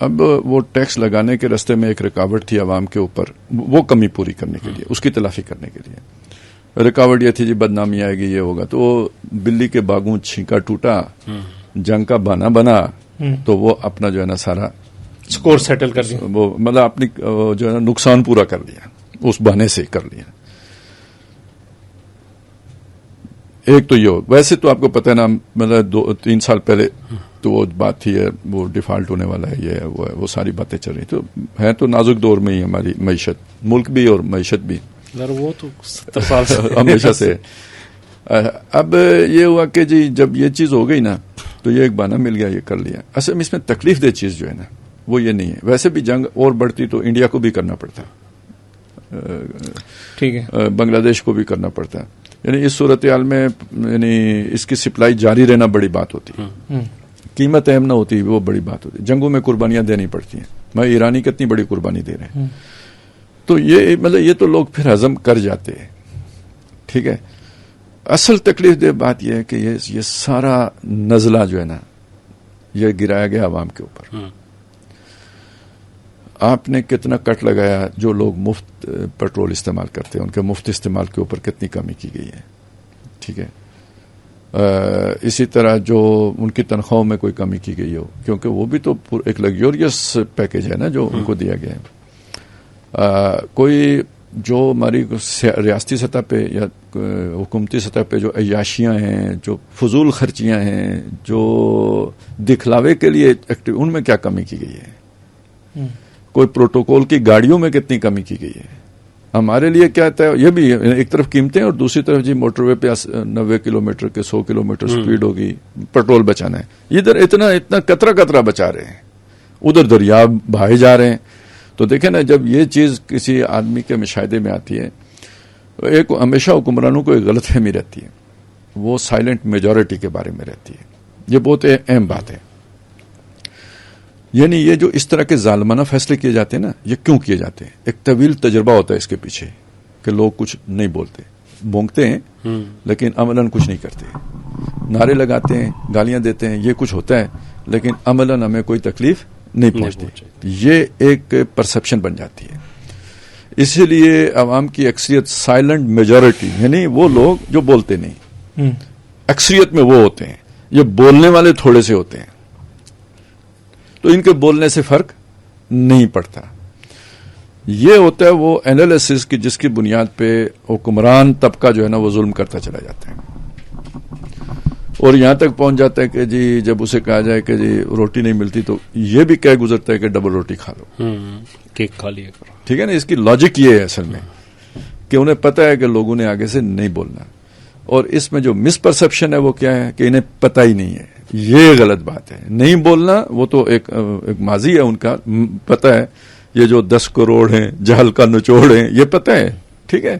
Speaker 3: اب وہ ٹیکس لگانے کے راستے میں ایک رکاوٹ تھی عوام کے اوپر, وہ کمی پوری کرنے کے لیے, اس کی تلافی کرنے کے لیے رکاوٹ یہ تھی جی بدنامی آئے گی, یہ ہوگا. تو بلی کے باغوں چھینکا ٹوٹا, جنگ کا بہانہ بنا, تو وہ اپنا جو ہے نا سارا
Speaker 1: سکور سیٹل کر دیا,
Speaker 3: وہ مطلب اپنی جو ہے نا نقصان پورا کر لیا, اس بہانے سے کر لیا. ایک تو یہ ہو. ویسے تو آپ کو پتہ ہے نا, مطلب 2-3 سال پہلے تو وہ بات تھی وہ ڈیفالٹ ہونے والا ہے, یہ ہے وہ ساری باتیں چل رہی. تو ہے تو نازک دور میں ہی ہماری معیشت, ملک بھی اور معیشت بھی,
Speaker 2: وہ تو 70 سال سے
Speaker 3: ہمیشہ سے. اب یہ ہوا کہ جی جب یہ چیز ہو گئی نا, تو یہ ایک بہانہ مل گیا, یہ کر لیا. اصل میں اس میں تکلیف دہ چیز جو ہے نا وہ یہ نہیں ہے. ویسے بھی جنگ اور بڑھتی تو انڈیا کو بھی کرنا پڑتا,
Speaker 1: ٹھیک ہے,
Speaker 3: بنگلہ دیش کو بھی کرنا پڑتا. یعنی اس صورتحال میں یعنی اس کی سپلائی جاری رہنا بڑی بات ہوتی ہے, قیمت اہم نہ ہوتی, وہ بڑی بات ہوتی. جنگوں میں قربانیاں دینی پڑتی ہیں. میں ایرانی کتنی بڑی قربانی دے رہے ہیں, تو یہ مطلب یہ تو لوگ پھر ہضم کر جاتے ہیں. ٹھیک ہے. اصل تکلیف دہ بات یہ ہے کہ یہ سارا نزلہ جو ہے نا یہ گرایا گیا عوام کے اوپر. آپ نے کتنا کٹ لگایا, جو لوگ مفت پیٹرول استعمال کرتے ہیں ان کے مفت استعمال کے اوپر کتنی کمی کی گئی ہے. ٹھیک ہے. اسی طرح جو ان کی تنخواہوں میں کوئی کمی کی گئی ہو, کیونکہ وہ بھی تو ایک لگزوریس پیکج ہے نا جو ان کو دیا گیا ہے. کوئی جو ہماری ریاستی سطح پہ یا حکومتی سطح پہ جو عیاشیاں ہیں, جو فضول خرچیاں ہیں, جو دکھلاوے کے لیے ایکٹیو, ان میں کیا کمی کی گئی ہے؟ کوئی پروٹوکول کی گاڑیوں میں کتنی کمی کی گئی ہے؟ ہمارے لیے کیا ہے, یہ بھی ایک طرف قیمتیں اور دوسری طرف جی موٹر وے پہ 90 کلومیٹر کے 100 کلومیٹر سپیڈ ہوگی, پیٹرول بچانا ہے. ادھر اتنا قطرہ بچا رہے ہیں, ادھر دریا بہائے جا رہے ہیں. تو دیکھیں نا, جب یہ چیز کسی آدمی کے مشاہدے میں آتی ہے, ایک ہمیشہ حکمرانوں کو ایک غلط فہمی رہتی ہے, وہ سائلنٹ میجورٹی کے بارے میں رہتی ہے. یہ بہت اہم بات ہے. یعنی یہ جو اس طرح کے ظالمانہ فیصلے کیے جاتے ہیں نا, یہ کیوں کیے جاتے ہیں؟ ایک طویل تجربہ ہوتا ہے اس کے پیچھے کہ لوگ کچھ نہیں بولتے, بونگتے ہیں لیکن عملاً کچھ نہیں کرتے, نعرے لگاتے ہیں, گالیاں دیتے ہیں, یہ کچھ ہوتا ہے لیکن عملاً ہمیں کوئی تکلیف نہیں پہنچتی. یہ ایک پرسپشن بن جاتی ہے. اسی لیے عوام کی اکثریت سائلنٹ میجورٹی, یعنی وہ لوگ جو بولتے نہیں, اکثریت میں وہ ہوتے ہیں. یہ بولنے والے تھوڑے سے ہوتے ہیں, تو ان کے بولنے سے فرق نہیں پڑتا. یہ ہوتا ہے وہ اینالیسس کی جس کی بنیاد پہ حکمران طبقہ جو ہے نا وہ ظلم کرتا چلا جاتا ہے, اور یہاں تک پہنچ جاتا ہے کہ جی جب اسے کہا جائے کہ جی روٹی نہیں ملتی تو یہ بھی کہہ گزرتا ہے کہ ڈبل روٹی کھا لو,
Speaker 2: کیک کھا لیا کرو.
Speaker 3: ٹھیک ہے نا. اس کی لاجک یہ ہے اصل میں کہ انہیں پتہ ہے کہ لوگوں نے آگے سے نہیں بولنا, اور اس میں جو مس پرسپشن ہے وہ کیا ہے کہ انہیں پتہ ہی نہیں ہے. یہ غلط بات ہے. نہیں بولنا وہ تو ایک ماضی ہے ان کا, پتہ ہے. یہ جو 10 کروڑ ہیں, جہل کا نچوڑ ہیں, یہ پتہ ہے. ٹھیک ہے,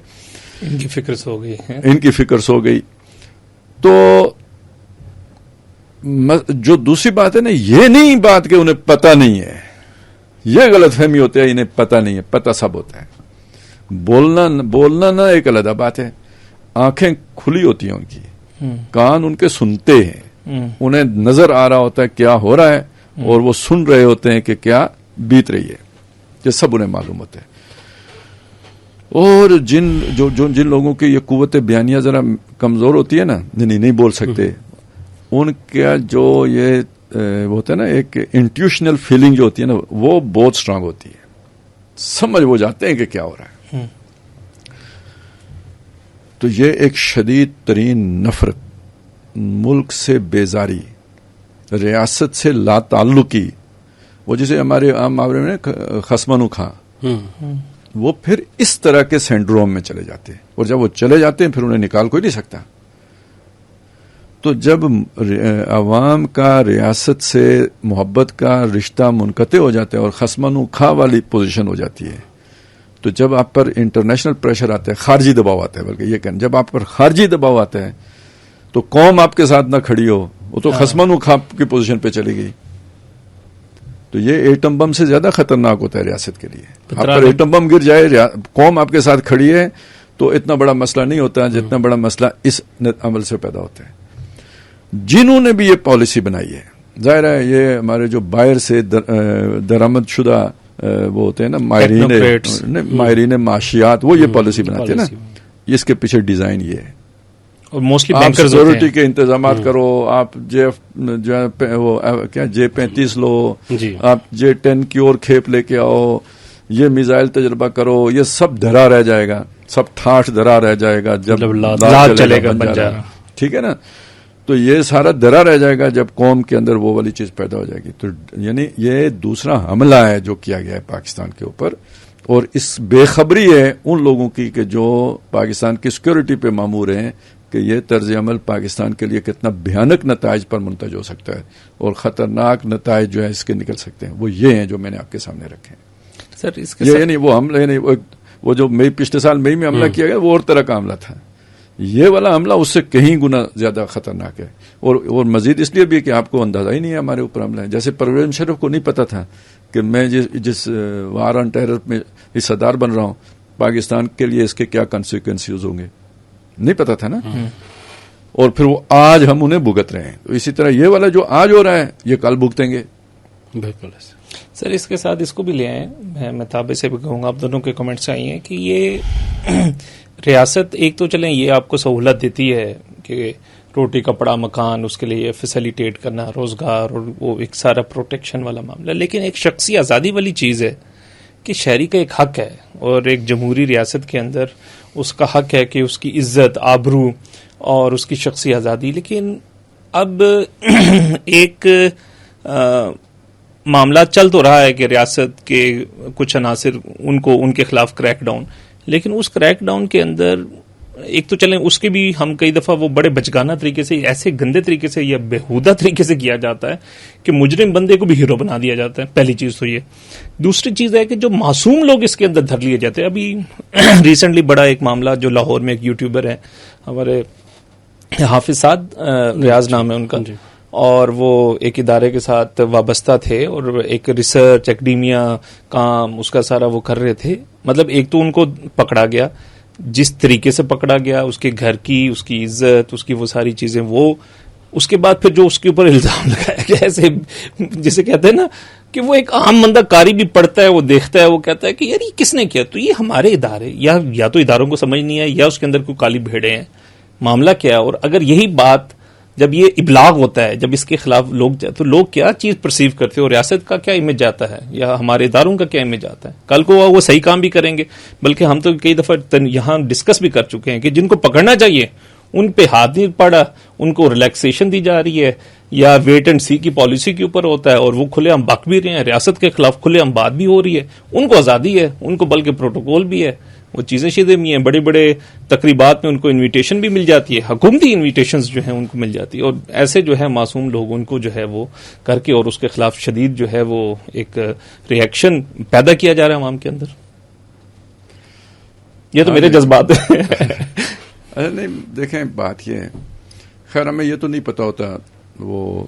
Speaker 1: ان کی فکر سو گئی,
Speaker 3: ان کی فکر سو گئی. تو جو دوسری بات ہے نا, یہ نہیں بات کہ انہیں پتہ نہیں ہے, یہ غلط فہمی ہوتی ہے. انہیں پتہ نہیں ہے, پتہ سب ہوتا ہے. بولنا نہ ایک علیحدہ بات ہے. آنکھیں کھلی ہوتی ہیں ان کی, کان ان کے سنتے ہیں, انہیں نظر آ رہا ہوتا ہے کیا ہو رہا ہے, اور وہ سن رہے ہوتے ہیں کہ کیا بیت رہی ہے. یہ سب انہیں معلوم ہوتا ہے. اور جن لوگوں کی یہ قوت بیانیہ ذرا کمزور ہوتی ہے نا, نہیں بول سکتے, ان کا جو یہ ہوتا ہے نا ایک انٹیوشنل فیلنگ جو ہوتی ہے نا, وہ بہت سٹرانگ ہوتی ہے. سمجھ وہ جاتے ہیں کہ کیا ہو رہا ہے. تو یہ ایک شدید ترین نفرت، ملک سے بیزاری، ریاست سے لا تعلقی، وہ جسے ہمارے عام محاورے میں خصمانو کھا، وہ پھر اس طرح کے سینڈروم میں چلے جاتے ہیں، اور جب وہ چلے جاتے ہیں پھر انہیں نکال کوئی نہیں سکتا. تو جب عوام کا ریاست سے محبت کا رشتہ منقطع ہو جاتا ہے اور خصمانو کھا والی پوزیشن ہو جاتی ہے، تو جب آپ پر انٹرنیشنل پریشر آتا ہے، خارجی دباؤ آتا ہے، بلکہ یہ کہنا جب آپ پر خارجی دباؤ آتا ہے تو قوم آپ کے ساتھ نہ کھڑی ہو، وہ تو خصمانو کھا کی پوزیشن پہ چلی گئی. تو یہ ایٹم بم سے زیادہ خطرناک ہوتا ہے ریاست کے لیے. آپ پر ایٹم بم گر جائے، قوم آپ کے ساتھ کھڑی ہے، تو اتنا بڑا مسئلہ نہیں ہوتا جتنا بڑا مسئلہ اس عمل سے پیدا ہوتا ہے. جنہوں نے بھی یہ پالیسی بنائی ہے، ظاہر ہے یہ ہمارے جو باہر سے درآمد شدہ وہ ہوتے ہیں نا ماہرین معاشیات، وہ یہ پالیسی بناتے ہیں نا. اس کے پیچھے ڈیزائن یہ ہے،
Speaker 1: اور موسٹلی
Speaker 3: آپ سیکورٹی کے انتظامات کرو، آپ J-35 لو، آپ J-10 کی اور کھیپ لے کے آؤ، یہ میزائل تجربہ کرو، یہ سب دھرا رہ جائے گا، سب ٹھاٹھ دھرا رہ جائے گا جب لاد چلے گا بنجارا. ٹھیک ہے نا. تو یہ سارا درا رہ جائے گا جب قوم کے اندر وہ والی چیز پیدا ہو جائے گی. تو یعنی یہ دوسرا حملہ ہے جو کیا گیا ہے پاکستان کے اوپر، اور اس بے خبری ہے ان لوگوں کی کہ جو پاکستان کی سیکورٹی پہ مامور ہیں کہ یہ طرز عمل پاکستان کے لیے کتنا بھیانک نتائج پر منتج ہو سکتا ہے، اور خطرناک نتائج جو ہے اس کے نکل سکتے ہیں. وہ یہ ہیں جو میں نے آپ کے سامنے رکھے ہیں.
Speaker 1: سر اس کے
Speaker 3: یعنی وہ حملہ، یعنی وہ جو پچھلے سال مئی میں حملہ کیا گیا وہ اور طرح کا حملہ تھا. یہ والا حملہ اس سے کہیں گنا زیادہ خطرناک ہے، اور مزید اس لیے بھی کہ آپ کو اندازہ ہی نہیں ہے ہمارے اوپر حملہ ہے. جیسے پرویز مشرف کو نہیں پتا تھا کہ میں جس وار آن ٹیرر میں حصہ دار بن رہا ہوں، پاکستان کے لیے اس کے کیا کنسیکوینسز ہوں گے، نہیں پتا تھا نا. اور پھر وہ آج ہم انہیں بھگت رہے ہیں. تو اسی طرح یہ والا جو آج ہو رہا ہے یہ کل بھگتیں گے.
Speaker 2: بالکل
Speaker 1: سر. اس کے ساتھ اس کو بھی لے آئیں، میں تابع سے بھی کہوں گا، آپ دونوں کے کمنٹس آئی ہیں کہ یہ ریاست ایک تو چلیں یہ آپ کو سہولت دیتی ہے کہ روٹی کپڑا مکان، اس کے لیے فیسیلیٹیٹ کرنا، روزگار، اور وہ ایک سارا پروٹیکشن والا معاملہ، لیکن ایک شخصی آزادی والی چیز ہے کہ شہری کا ایک حق ہے، اور ایک جمہوری ریاست کے اندر اس کا حق ہے کہ اس کی عزت، آبرو اور اس کی شخصی آزادی. لیکن اب ایک معاملہ چل تو رہا ہے کہ ریاست کے کچھ عناصر ان کے خلاف کریک ڈاؤن، لیکن اس کریک ڈاؤن کے اندر ایک تو چلیں اس کے بھی ہم کئی دفعہ وہ بڑے بچگانہ طریقے سے، ایسے گندے طریقے سے یا بےہودہ طریقے سے کیا جاتا ہے کہ مجرم بندے کو بھی ہیرو بنا دیا جاتا ہے. پہلی چیز تو یہ. دوسری چیز ہے کہ جو معصوم لوگ اس کے اندر دھر لیے جاتے ہیں. ابھی ریسنٹلی بڑا ایک معاملہ جو لاہور میں ایک یوٹیوبر ہے ہمارے حافظ سعد ریاض نام ہے ان کا، اور وہ ایک ادارے کے ساتھ وابستہ تھے اور ایک ریسرچ ایکڈیمیا کام اس کا سارا وہ کر رہے تھے. مطلب ایک تو ان کو پکڑا گیا، جس طریقے سے پکڑا گیا، اس کے گھر کی، اس کی عزت، اس کی وہ ساری چیزیں، وہ اس کے بعد پھر جو اس کے اوپر الزام لگایا گیا، ایسے جسے کہتے ہیں نا کہ وہ ایک عام بندہ قاری بھی پڑھتا ہے، وہ دیکھتا ہے، وہ کہتا ہے کہ یار یہ کس نے کیا. تو یہ ہمارے ادارے یا تو اداروں کو سمجھ نہیں ہے یا اس کے اندر کوئی کالی بھیڑیں ہیں. معاملہ کیا ہے؟ اور اگر یہی بات جب یہ ابلاغ ہوتا ہے، جب اس کے خلاف تو لوگ کیا چیز پرسیو کرتے ہیں، اور ریاست کا کیا امیج جاتا ہے یا ہمارے اداروں کا کیا امیج جاتا ہے. کل کو وہ صحیح کام بھی کریں گے، بلکہ ہم تو کئی دفعہ یہاں ڈسکس بھی کر چکے ہیں کہ جن کو پکڑنا چاہیے ان پہ ہاتھ نہیں پڑا، ان کو ریلیکسیشن دی جا رہی ہے یا ویٹ اینڈ سی کی پالیسی کے اوپر ہوتا ہے، اور وہ کھلے ہم بک بھی رہے ہیں، ریاست کے خلاف کھلے ہم بات بھی ہو رہی ہے. ان کو آزادی ہے، ان کو بلکہ پروٹوکول بھی ہے، وہ چیزیں شیزیں بھی ہیں، بڑے بڑے تقریبات میں ان کو انویٹیشن بھی مل جاتی ہے، حکومتی انویٹیشنز جو ہیں ان کو مل جاتی ہے. اور ایسے جو ہے معصوم لوگ ان کو جو ہے وہ کر کے اور اس کے خلاف شدید جو ہے وہ ایک ریئیکشن پیدا کیا جا رہا ہے عوام کے اندر. یہ تو میرے جذبات ہیں.
Speaker 3: نہیں دیکھیں بات یہ ہے، خیر ہمیں یہ تو نہیں پتا ہوتا وہ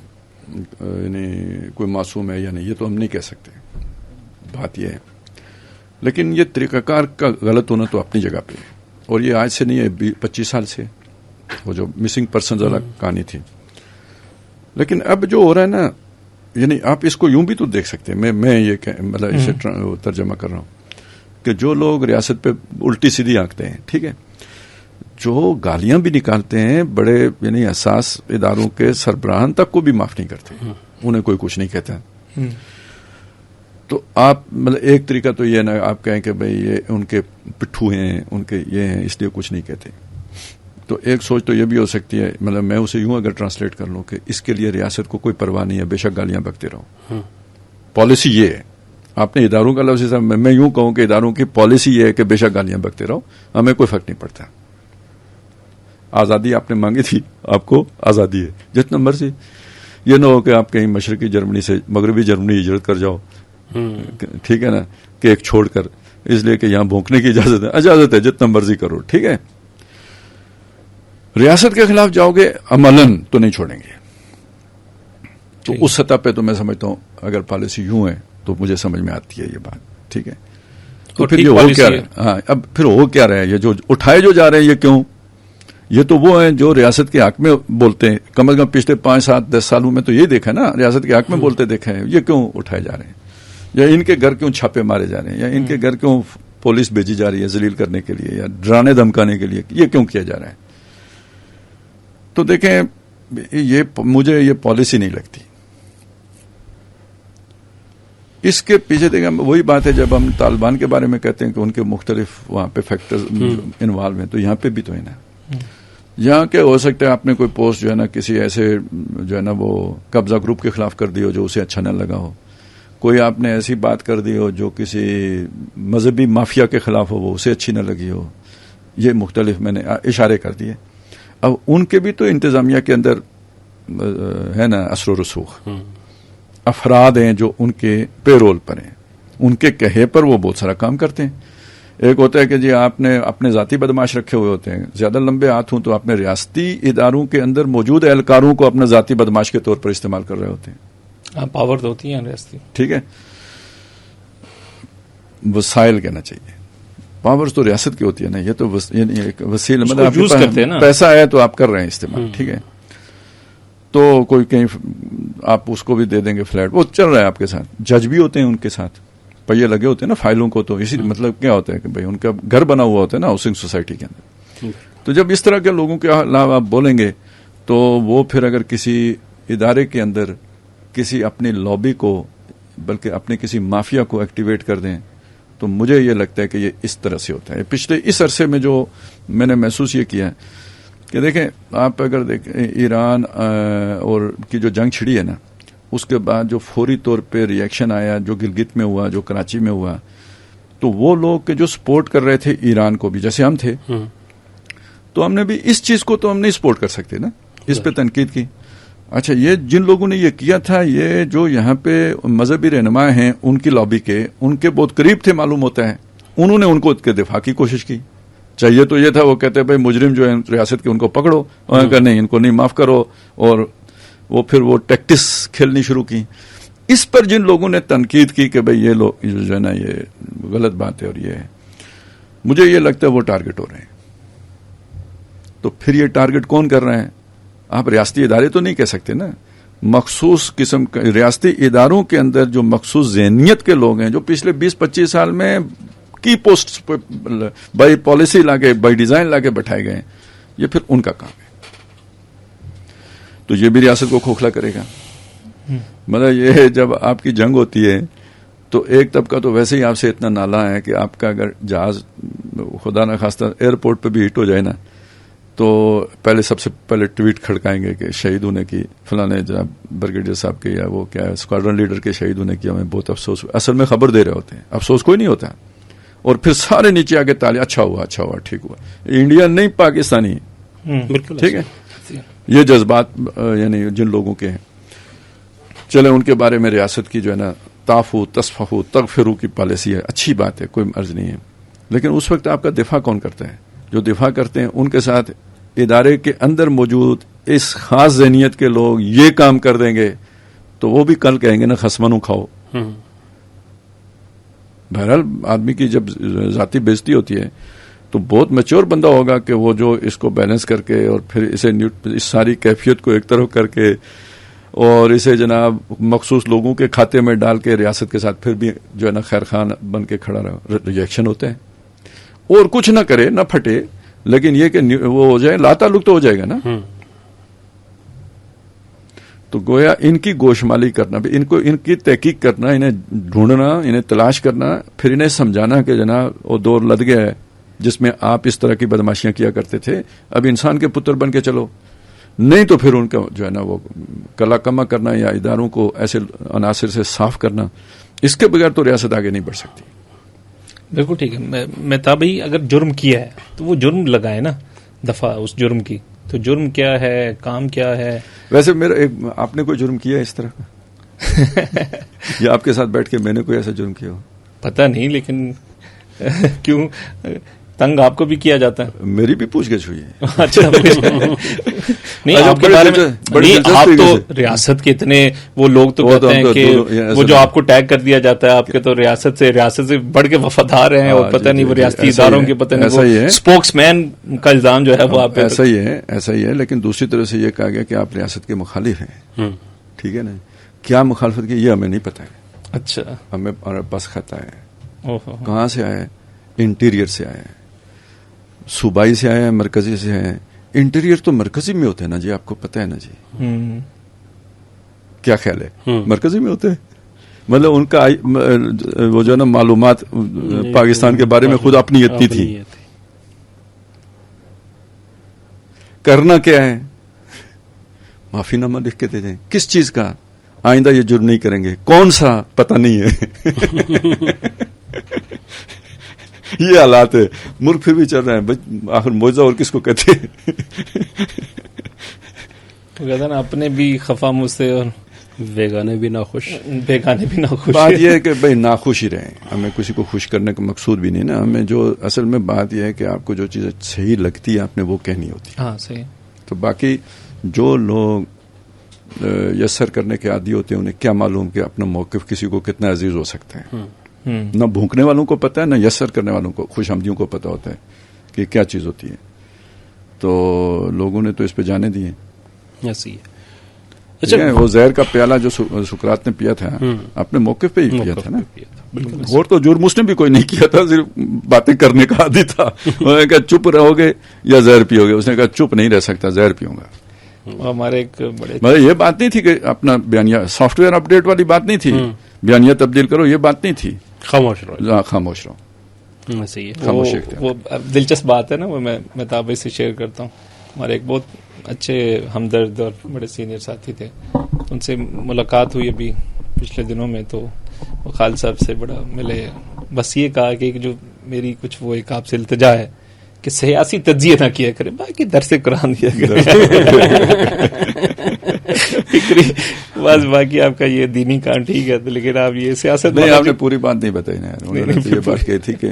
Speaker 3: یعنی کوئی معصوم ہے یا نہیں، یہ تو ہم نہیں کہہ سکتے. بات یہ ہے، لیکن یہ طریقہ کار کا غلط ہونا تو اپنی جگہ پہ ہے، اور یہ آج سے نہیں ہے، 25 سال سے وہ جو مسنگ پرسنز والا کہانی تھی. لیکن اب جو ہو رہا ہے نا، یعنی آپ اس کو یوں بھی تو دیکھ سکتے ہیں، میں یہ مطلب اسے ترجمہ کر رہا ہوں کہ جو لوگ ریاست پہ الٹی سیدھی آنکھتے ہیں، ٹھیک ہے، جو گالیاں بھی نکالتے ہیں، بڑے یعنی حساس اداروں کے سربراہان تک کو بھی معاف نہیں کرتے، انہیں کوئی کچھ نہیں کہتا. تو آپ مطلب ایک طریقہ تو یہ نا آپ کہیں کہ بھئی یہ ان کے پٹھو ہیں، ان کے یہ ہیں، اس لیے کچھ نہیں کہتے. تو ایک سوچ تو یہ بھی ہو سکتی ہے، مطلب میں اسے یوں اگر ٹرانسلیٹ کر لوں کہ اس کے لیے ریاست کو کوئی پرواہ نہیں ہے، بے شک گالیاں بکتے رہو. پالیسی یہ ہے. آپ نے اداروں کا لفظ، میں یوں کہوں کہ اداروں کی پالیسی یہ ہے کہ بے شک گالیاں بکتے رہو، ہمیں کوئی فرق نہیں پڑتا. آزادی آپ نے مانگی تھی، آپ کو آزادی ہے جتنا مرضی. یہ نہ ہو کہ آپ کہیں مشرقی جرمنی سے مغربی جرمنی ہجرت کر جاؤ، ٹھیک ہے نا، کہ ایک چھوڑ کر، اس لیے کہ یہاں بھونکنے کی اجازت ہے جتنا مرضی کرو، ٹھیک ہے. ریاست کے خلاف جاؤ گے عملاً تو نہیں چھوڑیں گے. تو اس سطح پہ تو میں سمجھتا ہوں اگر پالیسی یوں ہے تو مجھے سمجھ میں آتی ہے یہ بات، ٹھیک ہے. تو پھر یہ ہو کیا رہا ہے؟ ہاں، اب پھر ہو کیا رہا ہے؟ یہ جو اٹھائے جو جا رہے ہیں یہ کیوں؟ یہ تو وہ ہیں جو ریاست کے حق میں بولتے ہیں. کم از کم پچھلے 5 7 10 سالوں میں تو یہ دیکھا نا، ریاست کے حق میں بولتے دیکھا ہے. یہ کیوں اٹھائے جا رہے ہیں؟ یا ان کے گھر کیوں چھاپے مارے جا رہے ہیں؟ یا ان کے گھر کیوں پولیس بھیجی جا رہی ہے ذلیل کرنے کے لیے یا ڈرانے دھمکانے کے لیے؟ یہ کیوں کیا جا رہا ہے؟ تو دیکھیں، مجھے یہ پالیسی نہیں لگتی. اس کے پیچھے دیکھیں وہی بات ہے جب ہم طالبان کے بارے میں کہتے ہیں کہ ان کے مختلف وہاں پہ فیکٹرز انوالو ہیں، تو یہاں پہ بھی تو ہے نا. یہاں کیا ہو سکتا ہے آپ نے کوئی پوسٹ جو ہے نا کسی ایسے جو ہے نا وہ قبضہ گروپ کے خلاف کر دی ہو جو اسے اچھا نہ لگا ہو، کوئی آپ نے ایسی بات کر دی ہو جو کسی مذہبی مافیا کے خلاف ہو وہ اسے اچھی نہ لگی ہو. یہ مختلف میں نے اشارے کر دیے. اب ان کے بھی تو انتظامیہ کے اندر ہے نا اثر و رسوخ، افراد ہیں جو ان کے پے رول پر ہیں، ان کے کہے پر وہ بہت سارا کام کرتے ہیں. ایک ہوتا ہے کہ جی آپ نے اپنے ذاتی بدماش رکھے ہوئے ہوتے ہیں، زیادہ لمبے ہاتھ ہوں تو آپ نے ریاستی اداروں کے اندر موجود اہلکاروں کو اپنا ذاتی بدماش کے طور پر استعمال کر رہے ہوتے ہیں.
Speaker 1: پاور ہوتی ہیں ریاستی،
Speaker 3: ٹھیک ہے. وسائل کہنا چاہیے، پاورز تو ریاست کی ہوتی ہے نا. یہ تو وسیلہ مطلب پیسہ ہے تو آپ کر رہے ہیں استعمال، ٹھیک ہے. تو کوئی کہیں آپ اس کو بھی دے دیں گے فلیٹ، وہ چل رہا ہے آپ کے ساتھ. جج بھی ہوتے ہیں ان کے ساتھ، پہیے لگے ہوتے ہیں نا فائلوں کو. تو اسی مطلب کیا ہوتا ہے کہ بھائی ان کا گھر بنا ہوا ہوتا ہے نا ہاؤسنگ سوسائٹی کے اندر. تو جب اس طرح کے لوگوں کے خلاف آپ بولیں گے تو وہ پھر اگر کسی ادارے کے اندر کسی اپنی لابی کو بلکہ اپنے کسی مافیا کو ایکٹیویٹ کر دیں تو مجھے یہ لگتا ہے کہ یہ اس طرح سے ہوتا ہے. پچھلے اس عرصے میں جو میں نے محسوس یہ کیا ہے کہ دیکھیں آپ اگر دیکھیں ایران اور کی جو جنگ چھڑی ہے نا، اس کے بعد جو فوری طور پہ ری ایکشن آیا جو گلگت میں ہوا، جو کراچی میں ہوا، تو وہ لوگ کہ جو سپورٹ کر رہے تھے ایران کو بھی جیسے ہم تھے، تو ہم نے بھی اس چیز کو تو ہم نہیں سپورٹ کر سکتے نا، اس پہ تنقید کی. اچھا، یہ جن لوگوں نے یہ کیا تھا، یہ جو یہاں پہ مذہبی رہنما ہیں ان کی لابی کے، ان کے بہت قریب تھے معلوم ہوتا ہے، انہوں نے ان کو کے دفاع کی کوشش کی. چاہیے تو یہ تھا وہ کہتے بھائی مجرم جو ہیں ریاست کے ان کو پکڑو، نہیں ان کو نہیں معاف کرو، اور وہ پھر وہ ٹیکٹس کھیلنی شروع کی. اس پر جن لوگوں نے تنقید کی کہ بھئی یہ لوگ جو ہے نا یہ غلط بات ہے اور یہ ہے، مجھے یہ لگتا ہے وہ ٹارگٹ ہو رہے ہیں. تو پھر یہ ٹارگٹ کون کر رہے ہیں؟ آپ ریاستی ادارے تو نہیں کہہ سکتے نا. مخصوص قسم کا ریاستی اداروں کے اندر جو مخصوص ذہنیت کے لوگ ہیں جو پچھلے 20-25 سال میں کی پوسٹ بائی پالیسی لا کے بائی ڈیزائن لا کے بٹھائے گئے ہیں، یہ پھر ان کا کام ہے. تو یہ بھی ریاست کو کھوکھلا کرے گا. مطلب یہ جب آپ کی جنگ ہوتی ہے تو ایک طبقہ تو ویسے ہی آپ سے اتنا نالا ہے کہ آپ کا اگر جہاز خدا نہ خواستہ ایئرپورٹ پہ بھی ہٹ ہو جائے نا تو پہلے سب سے پہلے ٹویٹ کھڑکائیں گے کہ شہید ہونے کی فلانے جناب بریگیڈیئر صاحب کے یا وہ کیا ہے اسکواڈرن لیڈر کے شہید ہونے کی ہمیں بہت افسوس. اصل میں خبر دے رہے ہوتے ہیں، افسوس کوئی نہیں ہوتا. اور پھر سارے نیچے آ کے تالی، اچھا ہوا ٹھیک ہوا. انڈین نہیں پاکستانی، ٹھیک ہے. یہ جذبات یعنی جن لوگوں کے ہیں، چلے ان کے بارے میں ریاست کی جو ہے نا تعفو تصفحو تغفرو کی پالیسی ہے، اچھی بات ہے، کوئی عرض نہیں ہے. لیکن اس وقت آپ کا دفاع کون کرتا ہے؟ جو دفاع کرتے ہیں ان کے ساتھ ادارے کے اندر موجود اس خاص ذہنیت کے لوگ یہ کام کر دیں گے تو وہ بھی کل کہیں گے نا خسمانو کھاؤ. بہرحال آدمی کی جب ذاتی بےزتی ہوتی ہے تو بہت میچور بندہ ہوگا کہ وہ جو اس کو بیلنس کر کے اور پھر اسے اس ساری کیفیت کو ایک طرف کر کے اور اسے جناب مخصوص لوگوں کے کھاتے میں ڈال کے ریاست کے ساتھ پھر بھی جو ہے نا خیر خان بن کے کھڑا رہا. ریئیکشن ہوتے ہیں اور کچھ نہ کرے نہ پھٹے، لیکن یہ کہ وہ ہو جائے لا تعلق تو ہو جائے گا نا. تو گویا ان کی گوشمالی کرنا بھی، ان کی تحقیق کرنا، انہیں ڈھونڈنا، انہیں تلاش کرنا، پھر انہیں سمجھانا کہ جناب وہ دور لد گیا ہے جس میں آپ اس طرح کی بدماشیاں کیا کرتے تھے، اب انسان کے پتر بن کے چلو. نہیں تو پھر ان کا جو ہے نا وہ کلا کما کرنا یا اداروں کو ایسے عناصر سے صاف کرنا، اس کے بغیر تو ریاست آگے نہیں بڑھ سکتی.
Speaker 1: بالکل ٹھیک ہے. مہتاب بھائی اگر جرم کیا ہے تو وہ جرم لگائے نا دفعہ اس جرم کی، تو جرم کیا ہے، کام کیا ہے. ویسے
Speaker 3: میرا آپ نے کوئی جرم کیا ہے اس طرح کا یا آپ کے ساتھ بیٹھ کے میں نے کوئی ایسا جرم کیا ہو؟
Speaker 1: پتہ نہیں، لیکن کیوں تنگ آپ کو بھی کیا جاتا ہے؟
Speaker 3: میری بھی پوچھ گچھ ہوئی ہے.
Speaker 1: اچھا نہیں، آپ کے بارے میں آپ تو ریاست کے اتنے وہ لوگ تو کہتے ہیں کہ وہ جو آپ کو ٹیگ کر دیا جاتا ہے آپ کے تو ریاست سے بڑھ کے وفادار ہیں اور پتہ نہیں وہ ریاستی اداروں کے پتہ نہیں وہ اسپوکس مین کا الزام جو ہے وہ آپ.
Speaker 3: ایسا ہی ہے. لیکن دوسری طرف سے یہ کہا گیا کہ آپ ریاست کے مخالف ہیں. ٹھیک ہے نا، کیا مخالفت کی یہ ہمیں نہیں پتا ہے.
Speaker 1: اچھا،
Speaker 3: ہمیں بس خطا ہے. کہاں سے آیا ہے؟ انٹیریئر سے آیا ہے، صوبائی سے آیا ہے، مرکزی سے آیا ہے. انٹیریئر تو مرکزی میں ہوتے ہیں نا جی، آپ کو پتا ہے نا جی. کیا خیال ہے؟ مرکزی میں ہوتے ہیں. مطلب ان کا وہ جو ہے نا معلومات پاکستان کے بارے میں خود اپنی اتنی تھی. کرنا کیا ہے؟ معافی نامہ لکھ کے دے دیں. کس چیز کا؟ آئندہ یہ جرم نہیں کریں گے. کون سا؟ پتہ نہیں ہے. یہ حالات ہے. ملک پھر بھی چل رہے ہیں. آخر معجزہ اور کس کو کہتے ہیں؟
Speaker 1: کہتے نا اپنے بھی خفا مجھ سے اور
Speaker 2: بیگانے بھی ناخوش.
Speaker 3: بات یہ ہے کہ بھائی ناخوش ہی رہیں. ہمیں کسی کو خوش کرنے کا مقصود بھی نہیں نا. ہمیں جو اصل میں بات یہ ہے کہ آپ کو جو چیز صحیح لگتی ہے آپ نے وہ کہنی ہوتی ہے.
Speaker 1: ہاں صحیح.
Speaker 3: تو باقی جو لوگ یسر کرنے کے عادی ہوتے ہیں انہیں کیا معلوم کہ اپنا موقف کسی کو کتنا عزیز ہو سکتا ہے. نہ بھونکنے والوں کو پتا ہے، نہ یسر کرنے والوں کو، خوش آمدیوں کو پتا ہوتا ہے کہ کیا چیز ہوتی ہے. تو لوگوں نے تو اس پہ جانے دیے. اچھا، وہ زہر کا پیالہ جو سقراط نے پیا تھا اپنے موقف پہ ہی پیا تھا نا. اور تو جرم اس نے بھی کوئی نہیں کیا تھا، صرف باتیں کرنے کا عادی تھا. انہوں نے کہا چپ رہو گے یا زہر پیو گے. اس نے کہا چپ نہیں رہ سکتا، زہر پیوں گا.
Speaker 1: ہمارے ایک
Speaker 3: بڑے یہ بات نہیں تھی کہ اپنا بیانیہ سافٹ ویئر اپڈیٹ والی بات نہیں تھی، بیانیہ تبدیل کرو، یہ بات نہیں تھی.
Speaker 2: خاموش رہو.
Speaker 3: خاموش رہو.
Speaker 1: وہ دلچسپ بات ہے نا، وہ میں مہتاب بھائی سے شیئر کرتا ہوں. ہمارے ایک بہت اچھے ہمدرد اور بڑے سینئر ساتھی تھے، ان سے ملاقات ہوئی ابھی پچھلے دنوں میں. تو وہ خالد صاحب سے بڑا ملے، بس یہ کہا کہ جو میری کچھ وہ ایک آپ سے التجا ہے کہ سیاسی تجزیہ نہ کیا کرے، باقی درس قرآن دیا کرے. فکری بس، باقی آپ کا یہ دینی کام ٹھیک ہے، لیکن آپ یہ سیاست
Speaker 3: نہیں. آپ نے پوری بات نہیں بتائی نا. انہوں نے تو یہ بات کہی تھی کہ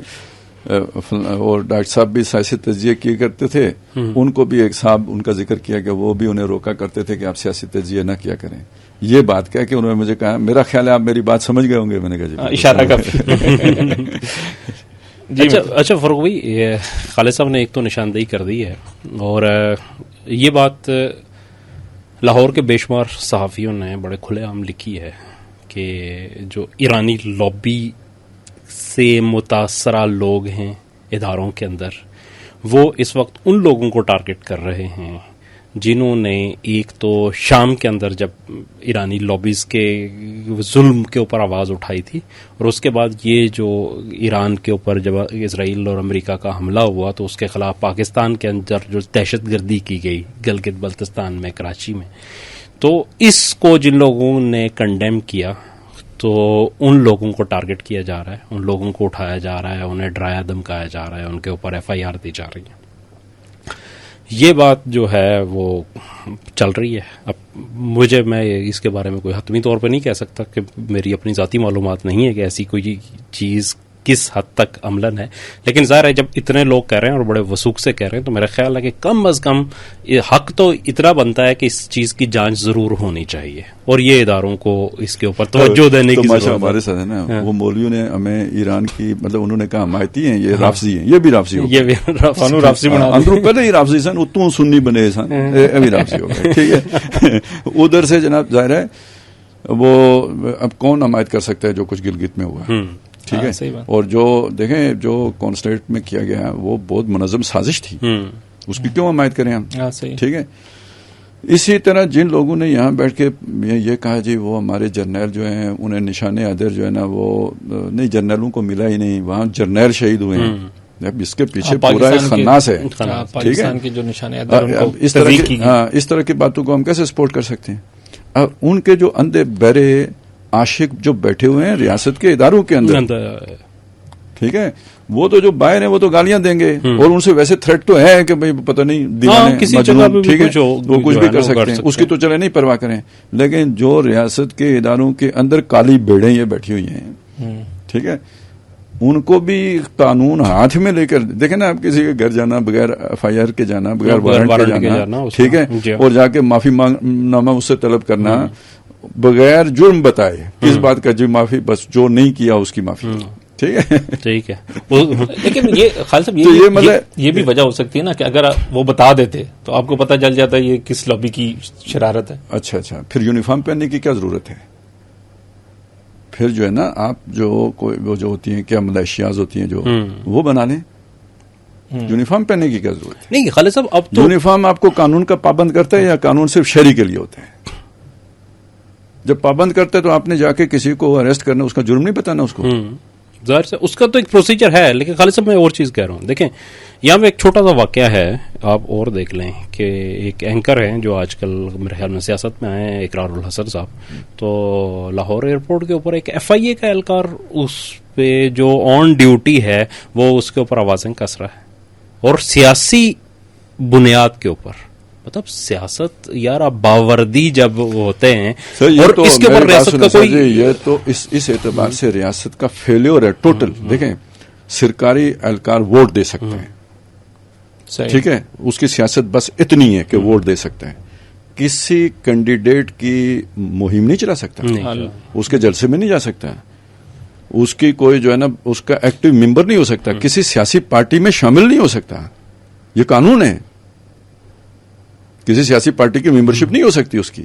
Speaker 3: اور ڈاکٹر صاحب بھی سیاسی تجزیہ کیے کرتے تھے. ان کو بھی ایک صاحب ان کا ذکر کیا کہ وہ بھی انہیں روکا کرتے تھے کہ آپ سیاسی تجزیہ نہ کیا کریں. یہ بات کہہ کے انہوں نے مجھے کہا میرا خیال ہے آپ میری بات سمجھ گئے ہوں گے. میں نے کہا جی
Speaker 1: اشارہ کر.
Speaker 2: اچھا فاروق بھائی، خالد صاحب نے ایک تو نشاندہی کر دی ہے، اور یہ بات لاہور کے بے شمار صحافیوں نے بڑے کھلے عام لکھی ہے کہ جو ایرانی لابی سے متاثرہ لوگ ہیں اداروں کے اندر، وہ اس وقت ان لوگوں کو ٹارگٹ کر رہے ہیں جنہوں نے ایک تو شام کے اندر جب ایرانی لابیز کے ظلم کے اوپر آواز اٹھائی تھی، اور اس کے بعد یہ جو ایران کے اوپر جب اسرائیل اور امریکہ کا حملہ ہوا تو اس کے خلاف پاکستان کے اندر جو دہشت گردی کی گئی گلگت بلتستان میں، کراچی میں، تو اس کو جن لوگوں نے کنڈیم کیا تو ان لوگوں کو ٹارگٹ کیا جا رہا ہے، ان لوگوں کو اٹھایا جا رہا ہے، انہیں ڈرایا دھمکایا جا رہا ہے، ان کے اوپر FIR دی جا رہی ہے. یہ بات جو ہے وہ چل رہی ہے. اب میں اس کے بارے میں کوئی حتمی طور پہ نہیں کہہ سکتا کہ میری اپنی ذاتی معلومات نہیں ہے کہ ایسی کوئی چیز کس حد تک عملاً ہے، لیکن ظاہر ہے جب اتنے لوگ کہہ رہے ہیں اور بڑے وثوق سے کہہ رہے ہیں تو میرا خیال ہے کہ کم از کم حق تو اتنا بنتا ہے کہ اس چیز کی جانچ ضرور ہونی چاہیے اور یہ اداروں کو اس کے اوپر توجہ دینے کی ضرورت ہے.
Speaker 3: ہمارے ساتھ ہے نا وہ مولویوں نے ہمیں ایران کی مطلب انہوں نے کہا حمایتی ہیں، یہ رافضی ہیں، یہ بھی رافضی ہو گئے، اندروں پہلے ہی رافضی سن، اتوں سنی بنے سن، یہ بھی رافضی ہو گئے. ٹھیک ہے، ادھر سے جناب ظاہر ہے وہ اب کون حمایت کر سکتا ہے جو کچھ گلگت میں ہوا. ٹھیک ہے، اور جو دیکھیں جو کانسٹیٹ میں کیا گیا وہ بہت منظم سازش تھی، اس کی کیوں حمایت کریں ہم. ٹھیک ہے، اسی طرح جن لوگوں نے یہاں بیٹھ کے یہ کہا جی وہ ہمارے جرنیل جو ہیں انہیں نشان ادر جو ہے نا وہ نہیں، جرنیلوں کو ملا ہی نہیں، وہاں جرنیل شہید ہوئے ہیں. اب اس کے پیچھے پورا ایک خناس ہے، ٹھیک ہے.
Speaker 1: کے جو نشان ادر
Speaker 3: اس طرح کی باتوں کو ہم کیسے سپورٹ کر سکتے ہیں؟ اب ان کے جو اندھے بہرے عاشق جو بیٹھے ہوئے ہیں ریاست کے اداروں کے اندر، ٹھیک ہے، وہ تو جو باہر ہیں وہ تو گالیاں دیں گے، اور ان سے ویسے تھریٹ تو ہے کہ بھائی پتہ نہیں دیوانے مجنون، ٹھیک ہے، وہ کچھ بھی کر سکتے ہیں، اس کی تو چلے نہیں پرواہ کریں. لیکن جو ریاست کے اداروں کے اندر کالی بھیڑیں یہ بیٹھی ہوئی ہیں، ٹھیک ہے، ان کو بھی قانون ہاتھ میں لے کر دیکھیں نا. آپ کسی کے گھر جانا بغیر ایف آئی آر کے جانا، بغیر وارنٹ کے جانا، ٹھیک ہے، اور جا کے معافی نامہ اس سے طلب کرنا بغیر جرم بتائے کس بات کا، جی معافی، بس جو نہیں کیا اس کی معافی، ٹھیک ہے،
Speaker 2: ٹھیک ہے.
Speaker 1: لیکن یہ خالد صاحب یہ بھی وجہ ہو سکتی ہے نا کہ اگر وہ بتا دیتے تو آپ کو پتہ چل جاتا ہے یہ کس لابی کی شرارت ہے.
Speaker 3: اچھا، پھر یونیفارم پہننے کی کیا ضرورت ہے؟ پھر جو ہے نا آپ وہ جو ہوتی ہیں کیا ملیشیاز ہوتی ہیں جو وہ بنا لیں. یونیفارم پہننے کی کیا ضرورت ہے؟
Speaker 2: نہیں خالد صاحب، اب تو
Speaker 3: یونیفارم آپ کو قانون کا پابند کرتا ہے یا قانون صرف شہری کے لیے ہوتا ہے؟ جب پابند کرتا ہے تو آپ نے جا کے کسی کو اریسٹ کرنا، اس کا جرم نہیں بتانا اس کو.
Speaker 2: ظاہر سے اس کا تو ایک پروسیجر ہے. لیکن خالد صاحب میں اور چیز کہہ رہا ہوں، دیکھیں یہاں پہ ایک چھوٹا سا واقعہ ہے، آپ اور دیکھ لیں کہ ایک اینکر ہیں جو آج کل میرے خیال میں سیاست میں آئے ہیں، اقرار الحسن صاحب، تو لاہور ایئرپورٹ کے اوپر ایک ایف آئی اے کا اہلکار اس پہ جو آن ڈیوٹی ہے وہ اس کے اوپر آوازیں کس رہا ہے، اور سیاسی بنیاد کے اوپر. مطلب سیاست یار آپ باوردی جب ہوتے ہیں اور اس کے اوپر ریاست کا کوئی،
Speaker 3: یہ تو اس اعتبار سے ریاست کا فیلیور ہے ٹوٹل. دیکھیں سرکاری اہلکار ووٹ دے سکتے ہیں، ٹھیک ہے، اس کی سیاست بس اتنی ہے کہ ووٹ دے سکتے ہیں. کسی کینڈیڈیٹ کی مہم نہیں چلا سکتا، اس کے جلسے میں نہیں جا سکتا، اس کی کوئی جو ہے نا اس کا ایکٹیو ممبر نہیں ہو سکتا، کسی سیاسی پارٹی میں شامل نہیں ہو سکتا. یہ قانون ہے. کسی سیاسی پارٹی کی ممبرشپ نہیں ہو سکتی اس کی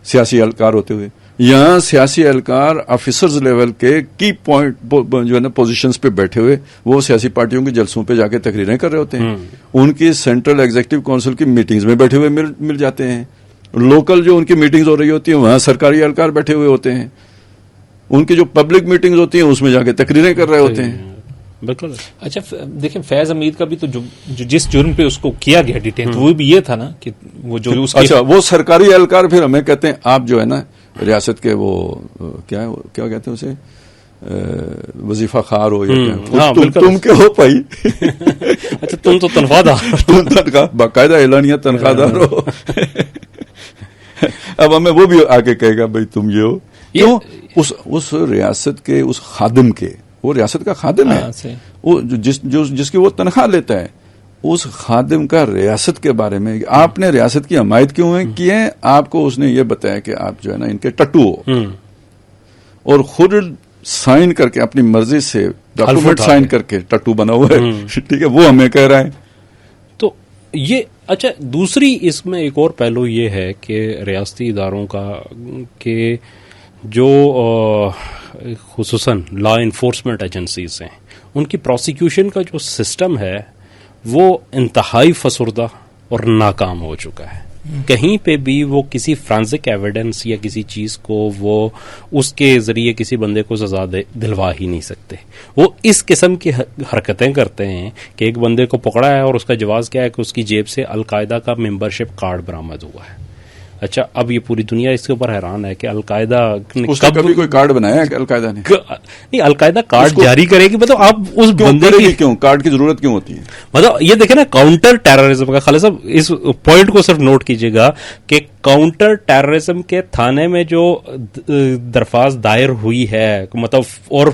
Speaker 3: سیاسی اہلکار ہوتے ہوئے. یہاں سیاسی اہلکار آفیسرز لیول کے کی پوائنٹ جو ہے نا پوزیشنز پہ بیٹھے ہوئے وہ سیاسی پارٹیوں کے جلسوں پہ جا کے تقریریں کر رہے ہوتے ہیں. ان کی سینٹرل ایگزیکٹو کونسل کی میٹنگز میں بیٹھے ہوئے مل جاتے ہیں. لوکل جو ان کی میٹنگز ہو رہی ہوتی ہیں وہاں سرکاری اہلکار بیٹھے ہوئے ہوتے ہیں. ان کی جو پبلک میٹنگز ہوتی ہیں اس میں جا کے تقریریں کر رہے ہوتے ہیں.
Speaker 2: بالکل.
Speaker 1: اچھا دیکھیں فیض حمید کا بھی تو جو جس جرم پہ اس کو کیا گیا ڈیٹین تو وہ بھی یہ تھا نا کہ وہ جو
Speaker 3: اچھا وہ سرکاری اہلکار پھر ہمیں کہتے ہیں آپ جو ہے نا ریاست کے وہ کیا کہتے ہیں اسے وظیفہ خار ہو یا تم کیا ہو پائی.
Speaker 2: اچھا تم تو تنخواہ دار،
Speaker 3: باقاعدہ اعلانیہ تنخواہ دار ہو. اب ہمیں وہ بھی آگے کہے گا بھائی تم یہ ہو. کیوں اس ریاست کے اس خادم کے، وہ ریاست کا خادم ہے، وہ جس کی وہ تنخواہ لیتا ہے، اس خادم کا ریاست کے بارے میں آپ نے ریاست کی حمایت کیوں کی ہے؟ آپ کو اس نے یہ بتایا کہ آپ جو ہے نا ان کے ٹٹو ہو، اور خود سائن کر کے اپنی مرضی سے ڈاکومنٹ سائن کر کے ٹٹو بنا ہوا ہے، ٹھیک ہے، وہ ہمیں کہہ رہا ہے. تو
Speaker 2: یہ اچھا دوسری اس میں ایک اور پہلو یہ ہے کہ ریاستی اداروں کا کہ جو خصوصاً لا انفورسمنٹ ایجنسیز ہیں ان کی پروسیکیوشن کا جو سسٹم ہے وہ انتہائی فسردہ اور ناکام ہو چکا ہے. کہیں پہ بھی وہ کسی فرانزک ایویڈنس یا کسی چیز کو وہ اس کے ذریعے کسی بندے کو سزا دلوا ہی نہیں سکتے. وہ اس قسم کی حرکتیں کرتے ہیں کہ ایک بندے کو پکڑا ہے اور اس کا جواز کیا ہے کہ اس کی جیب سے القاعدہ کا ممبرشپ کارڈ برآمد ہوا ہے. اچھا اب یہ پوری دنیا اس کے اوپر حیران ہے کہ القاعدہ
Speaker 3: کبھی کوئی کارڈ بنایا ہے القاعدہ نے؟
Speaker 2: نہیں، القاعدہ کارڈ جاری کرے گی. مطلب آپ اس بندے کی
Speaker 3: کیوں کارڈ کی ضرورت کیوں ہوتی ہے؟
Speaker 2: مطلب یہ دیکھیں نا کاؤنٹر ٹیررزم کا. خالد صاحب اس پوائنٹ کو صرف نوٹ کیجیے گا کہ کاؤنٹر ٹیررزم کے تھانے میں جو درخواست دائر ہوئی ہے مطلب اور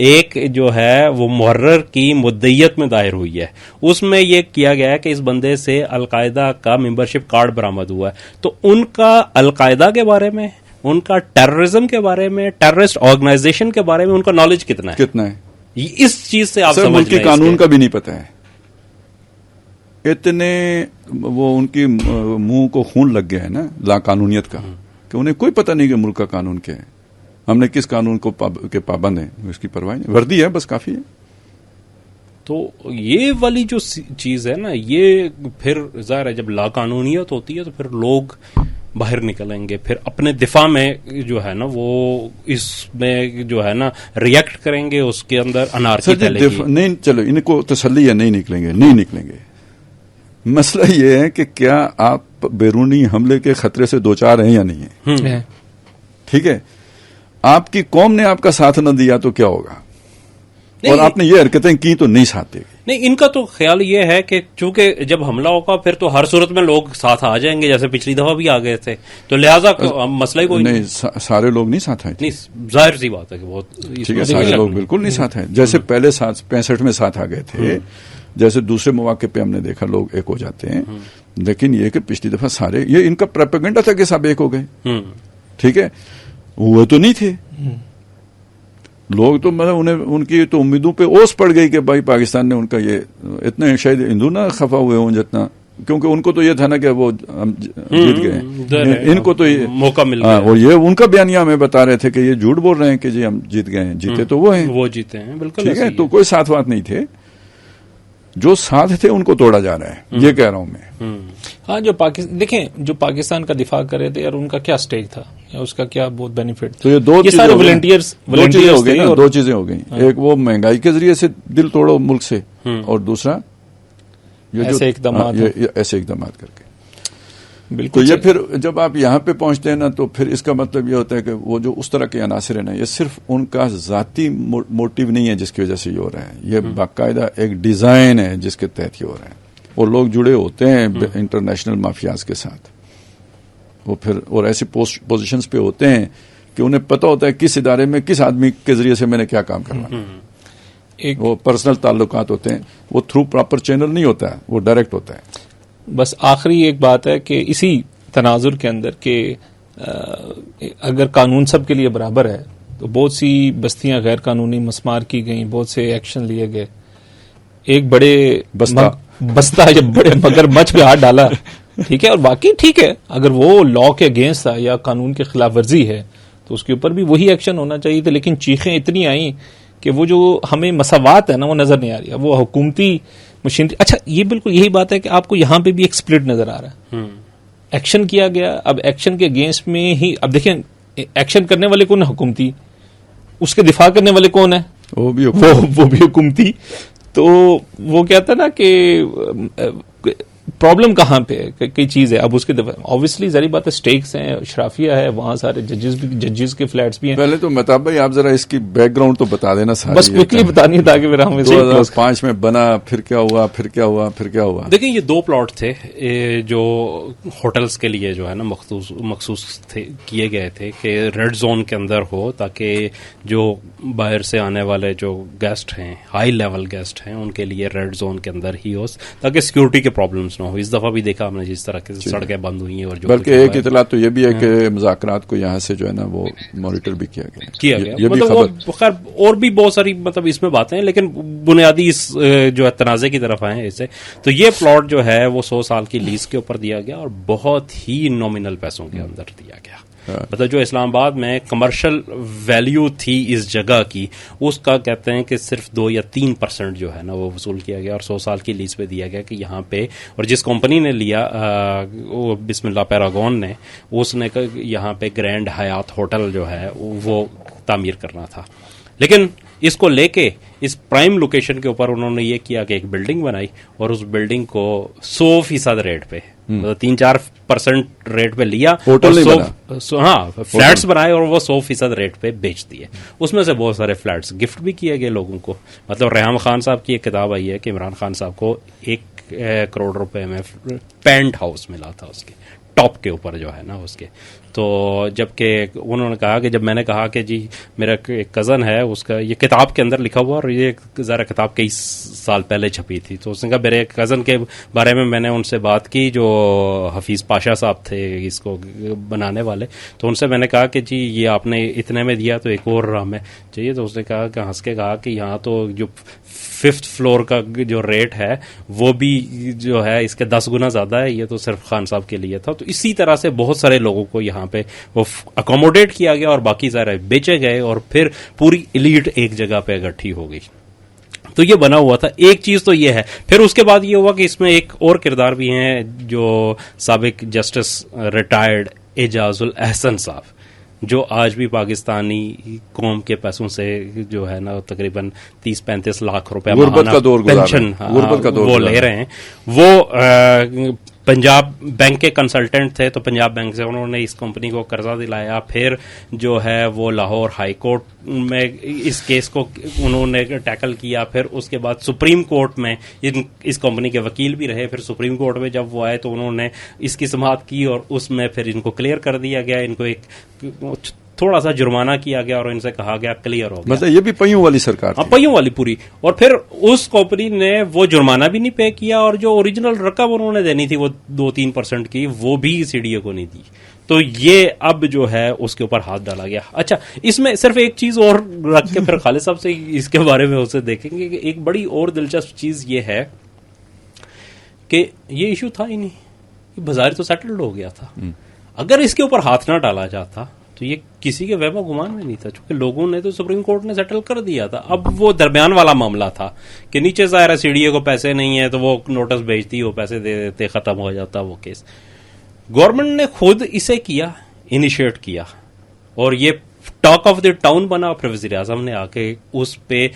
Speaker 2: ایک جو ہے وہ محرر کی مدعیت میں دائر ہوئی ہے، اس میں یہ کیا گیا ہے کہ اس بندے سے القاعدہ کا ممبرشپ کارڈ برآمد ہوا ہے. تو ان کا القاعدہ کے بارے میں، ان کا ٹیررزم کے بارے میں، ٹیررسٹ آرگنائزیشن کے بارے میں ان کا نالج کتنا ہے؟ اس چیز سے آپ سمجھ
Speaker 3: ملک کے قانون کا بھی نہیں پتا ہے. اتنے وہ ان کی منہ کو خون لگ گیا ہے نا لا قانونیت کا کہ انہیں کوئی پتہ نہیں کہ ملک کا قانون کیا ہے. ہم نے کس قانون کو کے پابند ہیں اس کی پرواہ نہیں. وردی ہے بس کافی ہے.
Speaker 2: تو یہ والی جو چیز ہے نا، یہ پھر ظاہر ہے جب لاقانونیت ہوتی ہے تو پھر لوگ باہر نکلیں گے، پھر اپنے دفاع میں جو ہے نا وہ اس میں جو ہے نا ریئیکٹ کریں گے، اس کے اندر انارکی پھیلے گی.
Speaker 3: نہیں چلو ان کو تسلی ہے، نہیں نکلیں گے. مسئلہ یہ ہے کہ کیا آپ بیرونی حملے کے خطرے سے دوچار ہیں یا نہیں ہیں. ٹھیک ہے، آپ کی قوم نے آپ کا ساتھ نہ دیا تو کیا ہوگا، اور آپ نے یہ حرکتیں کی تو نہیں ساتھ دے گی.
Speaker 2: نہیں، ان کا تو خیال یہ ہے کہ چونکہ جب حملہ ہوگا پھر تو ہر صورت میں لوگ ساتھ آ جائیں گے، جیسے پچھلی دفعہ بھی آ گئے تھے، تو لہٰذا مسئلہ ہی کوئی نہیں.
Speaker 3: سارے لوگ نہیں ساتھ آئے تھے.
Speaker 2: نہیں، ظاہر سی بات ہے کہ بہت
Speaker 3: ٹھیک ہے، سارے لوگ بالکل نہیں ساتھ آئے. جیسے پہلے 65 میں ساتھ آ گئے تھے، جیسے دوسرے مواقع پہ ہم نے دیکھا لوگ ایک ہو جاتے ہیں، لیکن یہ کہ پچھلی دفعہ سارے، یہ ان کا پروپیگنڈا تھا کہ سب ایک ہو گئے. ٹھیک ہے، وہ تو نہیں تھے لوگ، تو مطلب انہیں ان کی تو امیدوں پہ اوس پڑ گئی کہ بھائی پاکستان نے ان کا یہ اتنے شاید ہندو نہ خفا ہوئے ہوں جتنا، کیونکہ ان کو تو یہ تھا نا کہ وہ جیت گئے، ان کو تو یہ
Speaker 2: موقع مل گیا.
Speaker 3: اور یہ ان کا بیانیہ ہمیں بتا رہے تھے کہ یہ جھوٹ بول رہے ہیں کہ جی ہم جیت گئے ہیں، جیتے تو وہ ہیں،
Speaker 2: وہ جیتے ہیں بالکل.
Speaker 3: ٹھیک ہے، تو کوئی ساتھ وات نہیں تھے، جو ساتھ تھے ان کو توڑا جا رہا ہے، یہ کہہ رہا ہوں میں.
Speaker 1: ہاں، دیکھیں جو پاکستان کا دفاع کرے تھے، اور ان کا کیا اسٹیک تھا یا اس کا کیا بہت بینیفٹ.
Speaker 3: تو یہ
Speaker 1: سارے والنٹیئرز
Speaker 3: ہو گئی نا، دو چیزیں ہو گئی. ایک وہ مہنگائی کے ذریعے سے دل توڑو ملک سے، اور دوسرا ایسے اقدامات کر کے.
Speaker 1: بالکل.
Speaker 3: تو یہ پھر جب آپ یہاں پہ پہنچتے ہیں نا، تو پھر اس کا مطلب یہ ہوتا ہے کہ وہ جو اس طرح کے عناصر ہیں نا، یہ صرف ان کا ذاتی موٹیو نہیں ہے جس کی وجہ سے یہ ہو رہا ہے، یہ باقاعدہ ایک ڈیزائن ہے جس کے تحت یہ ہو رہا ہے. اور لوگ جڑے ہوتے ہیں انٹرنیشنل مافیاز کے ساتھ، وہ پھر اور ایسی پوزیشنز پہ ہوتے ہیں کہ انہیں پتہ ہوتا ہے کس ادارے میں کس آدمی کے ذریعے سے میں نے کیا کام کروانا. وہ پرسنل تعلقات ہوتے ہیں، وہ تھرو پراپر چینل نہیں ہوتا ہے، وہ ڈائریکٹ ہوتا ہے.
Speaker 1: بس آخری ایک بات ہے کہ اسی تناظر کے اندر کہ اگر قانون سب کے لیے برابر ہے تو بہت سی بستیاں غیر قانونی مسمار کی گئیں، بہت سے ایکشن لیے گئے. ایک بڑے بستہ جب بڑے مگر مچ پہ ہاتھ ڈالا، ٹھیک ہے، اور باقی ٹھیک ہے اگر وہ لا کے اگینسٹ تھا یا قانون کی خلاف ورزی ہے تو اس کے اوپر بھی وہی ایکشن ہونا چاہیے تھا. لیکن چیخیں اتنی آئیں کہ وہ جو ہمیں مساوات ہے نا وہ نظر نہیں آ رہی ہے، وہ حکومتی مشینری. اچھا، یہ بالکل یہی بات ہے کہ آپ کو یہاں پہ بھی ایک سپلٹ نظر آ رہا ہے. ایکشن کیا گیا، اب ایکشن کے اگینسٹ میں ہی اب دیکھیں ایکشن کرنے والے کون ہے؟ حکومتی. اس کے دفاع کرنے والے کون ہیں؟
Speaker 3: وہ
Speaker 1: بھی حکومتی. تو وہ کہتا نا کہ پرابلم کہاں پہ ہے، کئی چیز ہے. اب اس کے obviously ظاہری بات ہے اسٹیکس ہیں، اشرافیہ ہے، وہاں سارے ججز کے فلیٹس بھی ہیں.
Speaker 3: پہلے تو مہتاب بھائی آپ ذرا اس کی بیک گراؤنڈ تو بتا دینا ساری.
Speaker 1: بس کوئکلی بتانی ہے تاکہ پھر ہم
Speaker 3: 2005 میں بنا، پھر کیا ہوا.
Speaker 2: دیکھیں یہ 2 پلاٹ تھے جو ہوٹلز کے لیے جو ہے نا مخصوص کیے گئے تھے کہ ریڈ زون کے اندر ہو، تاکہ جو باہر سے آنے والے جو گیسٹ ہیں، ہائی لیول گیسٹ ہیں، ان کے لیے ریڈ زون کے اندر ہی ہو، تاکہ سیکورٹی کے پرابلمس نہ ہو. اس دفعہ بھی دیکھا ہم نے جس طرح کی سڑکیں بند ہوئی ہیں، اور جو
Speaker 3: بلکہ ایک اطلاع تو یہ بھی ہے کہ مذاکرات کو یہاں سے جو ہے نا وہ مانیٹر بھی کیا گیا.
Speaker 2: مطلب خیر اور بھی بہت ساری مطلب اس میں باتیں ہیں، لیکن بنیادی اس جو ہے تنازع کی طرف آئے اسے. تو یہ پلاٹ جو ہے وہ 100 سال کی لیز کے اوپر دیا گیا اور بہت ہی نومینل پیسوں کے اندر دیا گیا. مطلب جو اسلام آباد میں کمرشل ویلیو تھی اس جگہ کی، اس کا کہتے ہیں کہ صرف 2 یا 3% جو ہے نا وہ وصول کیا گیا، اور 100 سال کی لیز پہ دیا گیا کہ یہاں پہ. اور جس کمپنی نے لیا وہ بسم اللہ پیراگون نے، اس نے یہاں پہ گرینڈ حیات ہوٹل جو ہے وہ تعمیر کرنا تھا. لیکن اس کو لے کے اس پرائم لوکیشن کے اوپر انہوں نے یہ کیا کہ ایک بلڈنگ بنائی، اور اس بلڈنگ کو 100% ریٹ پہ، مطلب 3-4% ریٹ پہ لیا، ہاں فلیٹس بنائے اور وہ 100% ریٹ پہ بیچ دیے. اس میں سے بہت سارے فلیٹس گفٹ بھی کیے گئے لوگوں کو. مطلب ریحام خان صاحب کی ایک کتاب آئی ہے کہ عمران خان صاحب کو 1 کروڑ روپے میں پینٹ ہاؤس ملا تھا اس کے ٹاپ کے اوپر جو ہے نا اس کے. تو جبکہ انہوں نے کہا کہ جب میں نے کہا کہ جی میرا ایک کزن ہے، اس کا یہ کتاب کے اندر لکھا ہوا، اور یہ ذرا کتاب کئی سال پہلے چھپی تھی، تو اس نے کہا میرے کزن کے بارے میں نے ان سے بات کی جو حفیظ پاشا صاحب تھے اس کو بنانے والے. تو ان سے میں نے کہا کہ جی یہ آپ نے اتنے میں دیا تو ایک اور ہمیں چاہیے. تو اس نے کہا کہ ہنس کے کہا کہ یہاں تو جو 5th فلور کا جو ریٹ ہے وہ بھی جو ہے اس کے 10 گنا زیادہ ہے، یہ تو صرف خان صاحب کے لیے تھا. تو اسی طرح سے بہت سارے لوگوں کو یہاں پہ وہ اکوموڈیٹ کیا گیا، اور باقی ظاہر بیچے گئے، اور پھر پوری ایلیٹ ایک جگہ پہ اکٹھی ہو گئی. تو یہ بنا ہوا تھا. ایک چیز تو یہ ہے. پھر اس کے بعد یہ ہوا کہ اس میں ایک اور کردار بھی ہیں جو سابق جسٹس ریٹائرڈ اعجاز الاحسن صاحب, جو آج بھی پاکستانی قوم کے پیسوں سے جو ہے نا تقریباً 30-35 لاکھ روپے پینشن وہ لے رہے ہیں. وہ پنجاب بینک کے کنسلٹنٹ تھے, تو پنجاب بینک سے انہوں نے اس کمپنی کو قرضہ دلایا. پھر جو ہے وہ لاہور ہائی کورٹ میں اس کیس کو انہوں نے ٹیکل کیا. پھر اس کے بعد سپریم کورٹ میں اس کمپنی کے وکیل بھی رہے. پھر سپریم کورٹ میں جب وہ آئے تو انہوں نے اس کی سماعت کی اور اس میں پھر ان کو کلیئر کر دیا گیا. ان کو ایک تھوڑا سا جرمانہ کیا گیا اور ان سے کہا گیا کلیئر ہو گیا.
Speaker 3: مطلب یہ بھی پئیوں والی سرکار تھی.
Speaker 2: پئیوں والی پوری. اور پھر اس کمپنی نے وہ جرمانہ بھی نہیں پے کیا اور جو اوریجنل رقم انہوں نے دینی تھی وہ 2-3% کی, وہ بھی سی ڈی اے کو نہیں دی. تو یہ اب جو ہے اس کے اوپر ہاتھ ڈالا گیا. اچھا, اس میں صرف ایک چیز اور رکھ کے پھر خالد صاحب سے اس کے بارے میں اسے دیکھیں گے کہ ایک بڑی اور دلچسپ چیز یہ ہے کہ یہ ایشو تھا ہی نہیں, یہ بظاہر تو سیٹلڈ ہو گیا تھا. اگر اس کے اوپر ہاتھ نہ ڈالا جاتا تو یہ کسی کے وہم و گمان میں نہیں تھا, چونکہ لوگوں نے تو سپریم کورٹ نے سیٹل کر دیا تھا. اب وہ درمیان والا معاملہ تھا کہ نیچے ظاہر ہے سی ڈی اے کو پیسے نہیں ہے تو وہ نوٹس بھیجتی, وہ پیسے دے دیتے, ختم ہو جاتا وہ کیس. گورنمنٹ نے خود اسے کیا, انیشیٹ کیا, اور یہ ٹاک آف دی ٹاؤن بنا. پھر وزیر اعظم نے آ کے اس پہ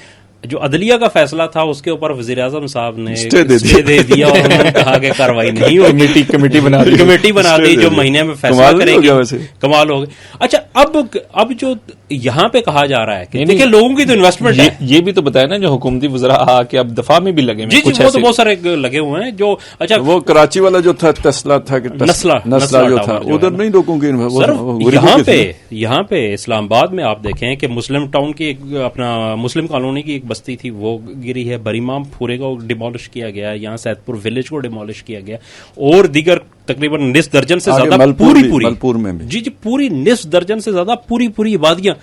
Speaker 2: جو عدلیہ کا فیصلہ تھا اس کے اوپر وزیر اعظم صاحب نے اسٹے دے دیا اور انہوں نے کہا کہ کاروائی نہیں ہوگی. کمیٹی بنا دی جو مہینے میں فیصلہ کرے گی. کمال ہو گئی. اچھا, اب جو یہاں پہ کہا جا رہا ہے کہ دیکھیں لوگوں کی تو انویسٹمنٹ ہے,
Speaker 1: یہ بھی تو بتایا نا جو حکومتی وزراء آ کے اب دفاع میں بھی لگے
Speaker 2: ہوئے. جی وہ تو بہت سارے لگے ہوئے ہیں جو. اچھا,
Speaker 3: وہ کراچی والا جو تھا ٹسلا تھا کہ نسلا جو تھا ادھر نہیں لوگوں کی.
Speaker 2: یہاں پہ اسلام آباد میں آپ دیکھیں کہ مسلم ٹاؤن کی اپنا مسلم کالونی کی ایک بستی تھی وہ گری ہے, بریمام پورے کو ڈیمولش کیا گیا, یہاں سید پور ولیج کو ڈیمولش کیا گیا, اور دیگر تقریباً نصف درجن سے زیادہ
Speaker 3: ملپور میں
Speaker 2: جی پوری نصف درجن سے زیادہ پوری آبادیاں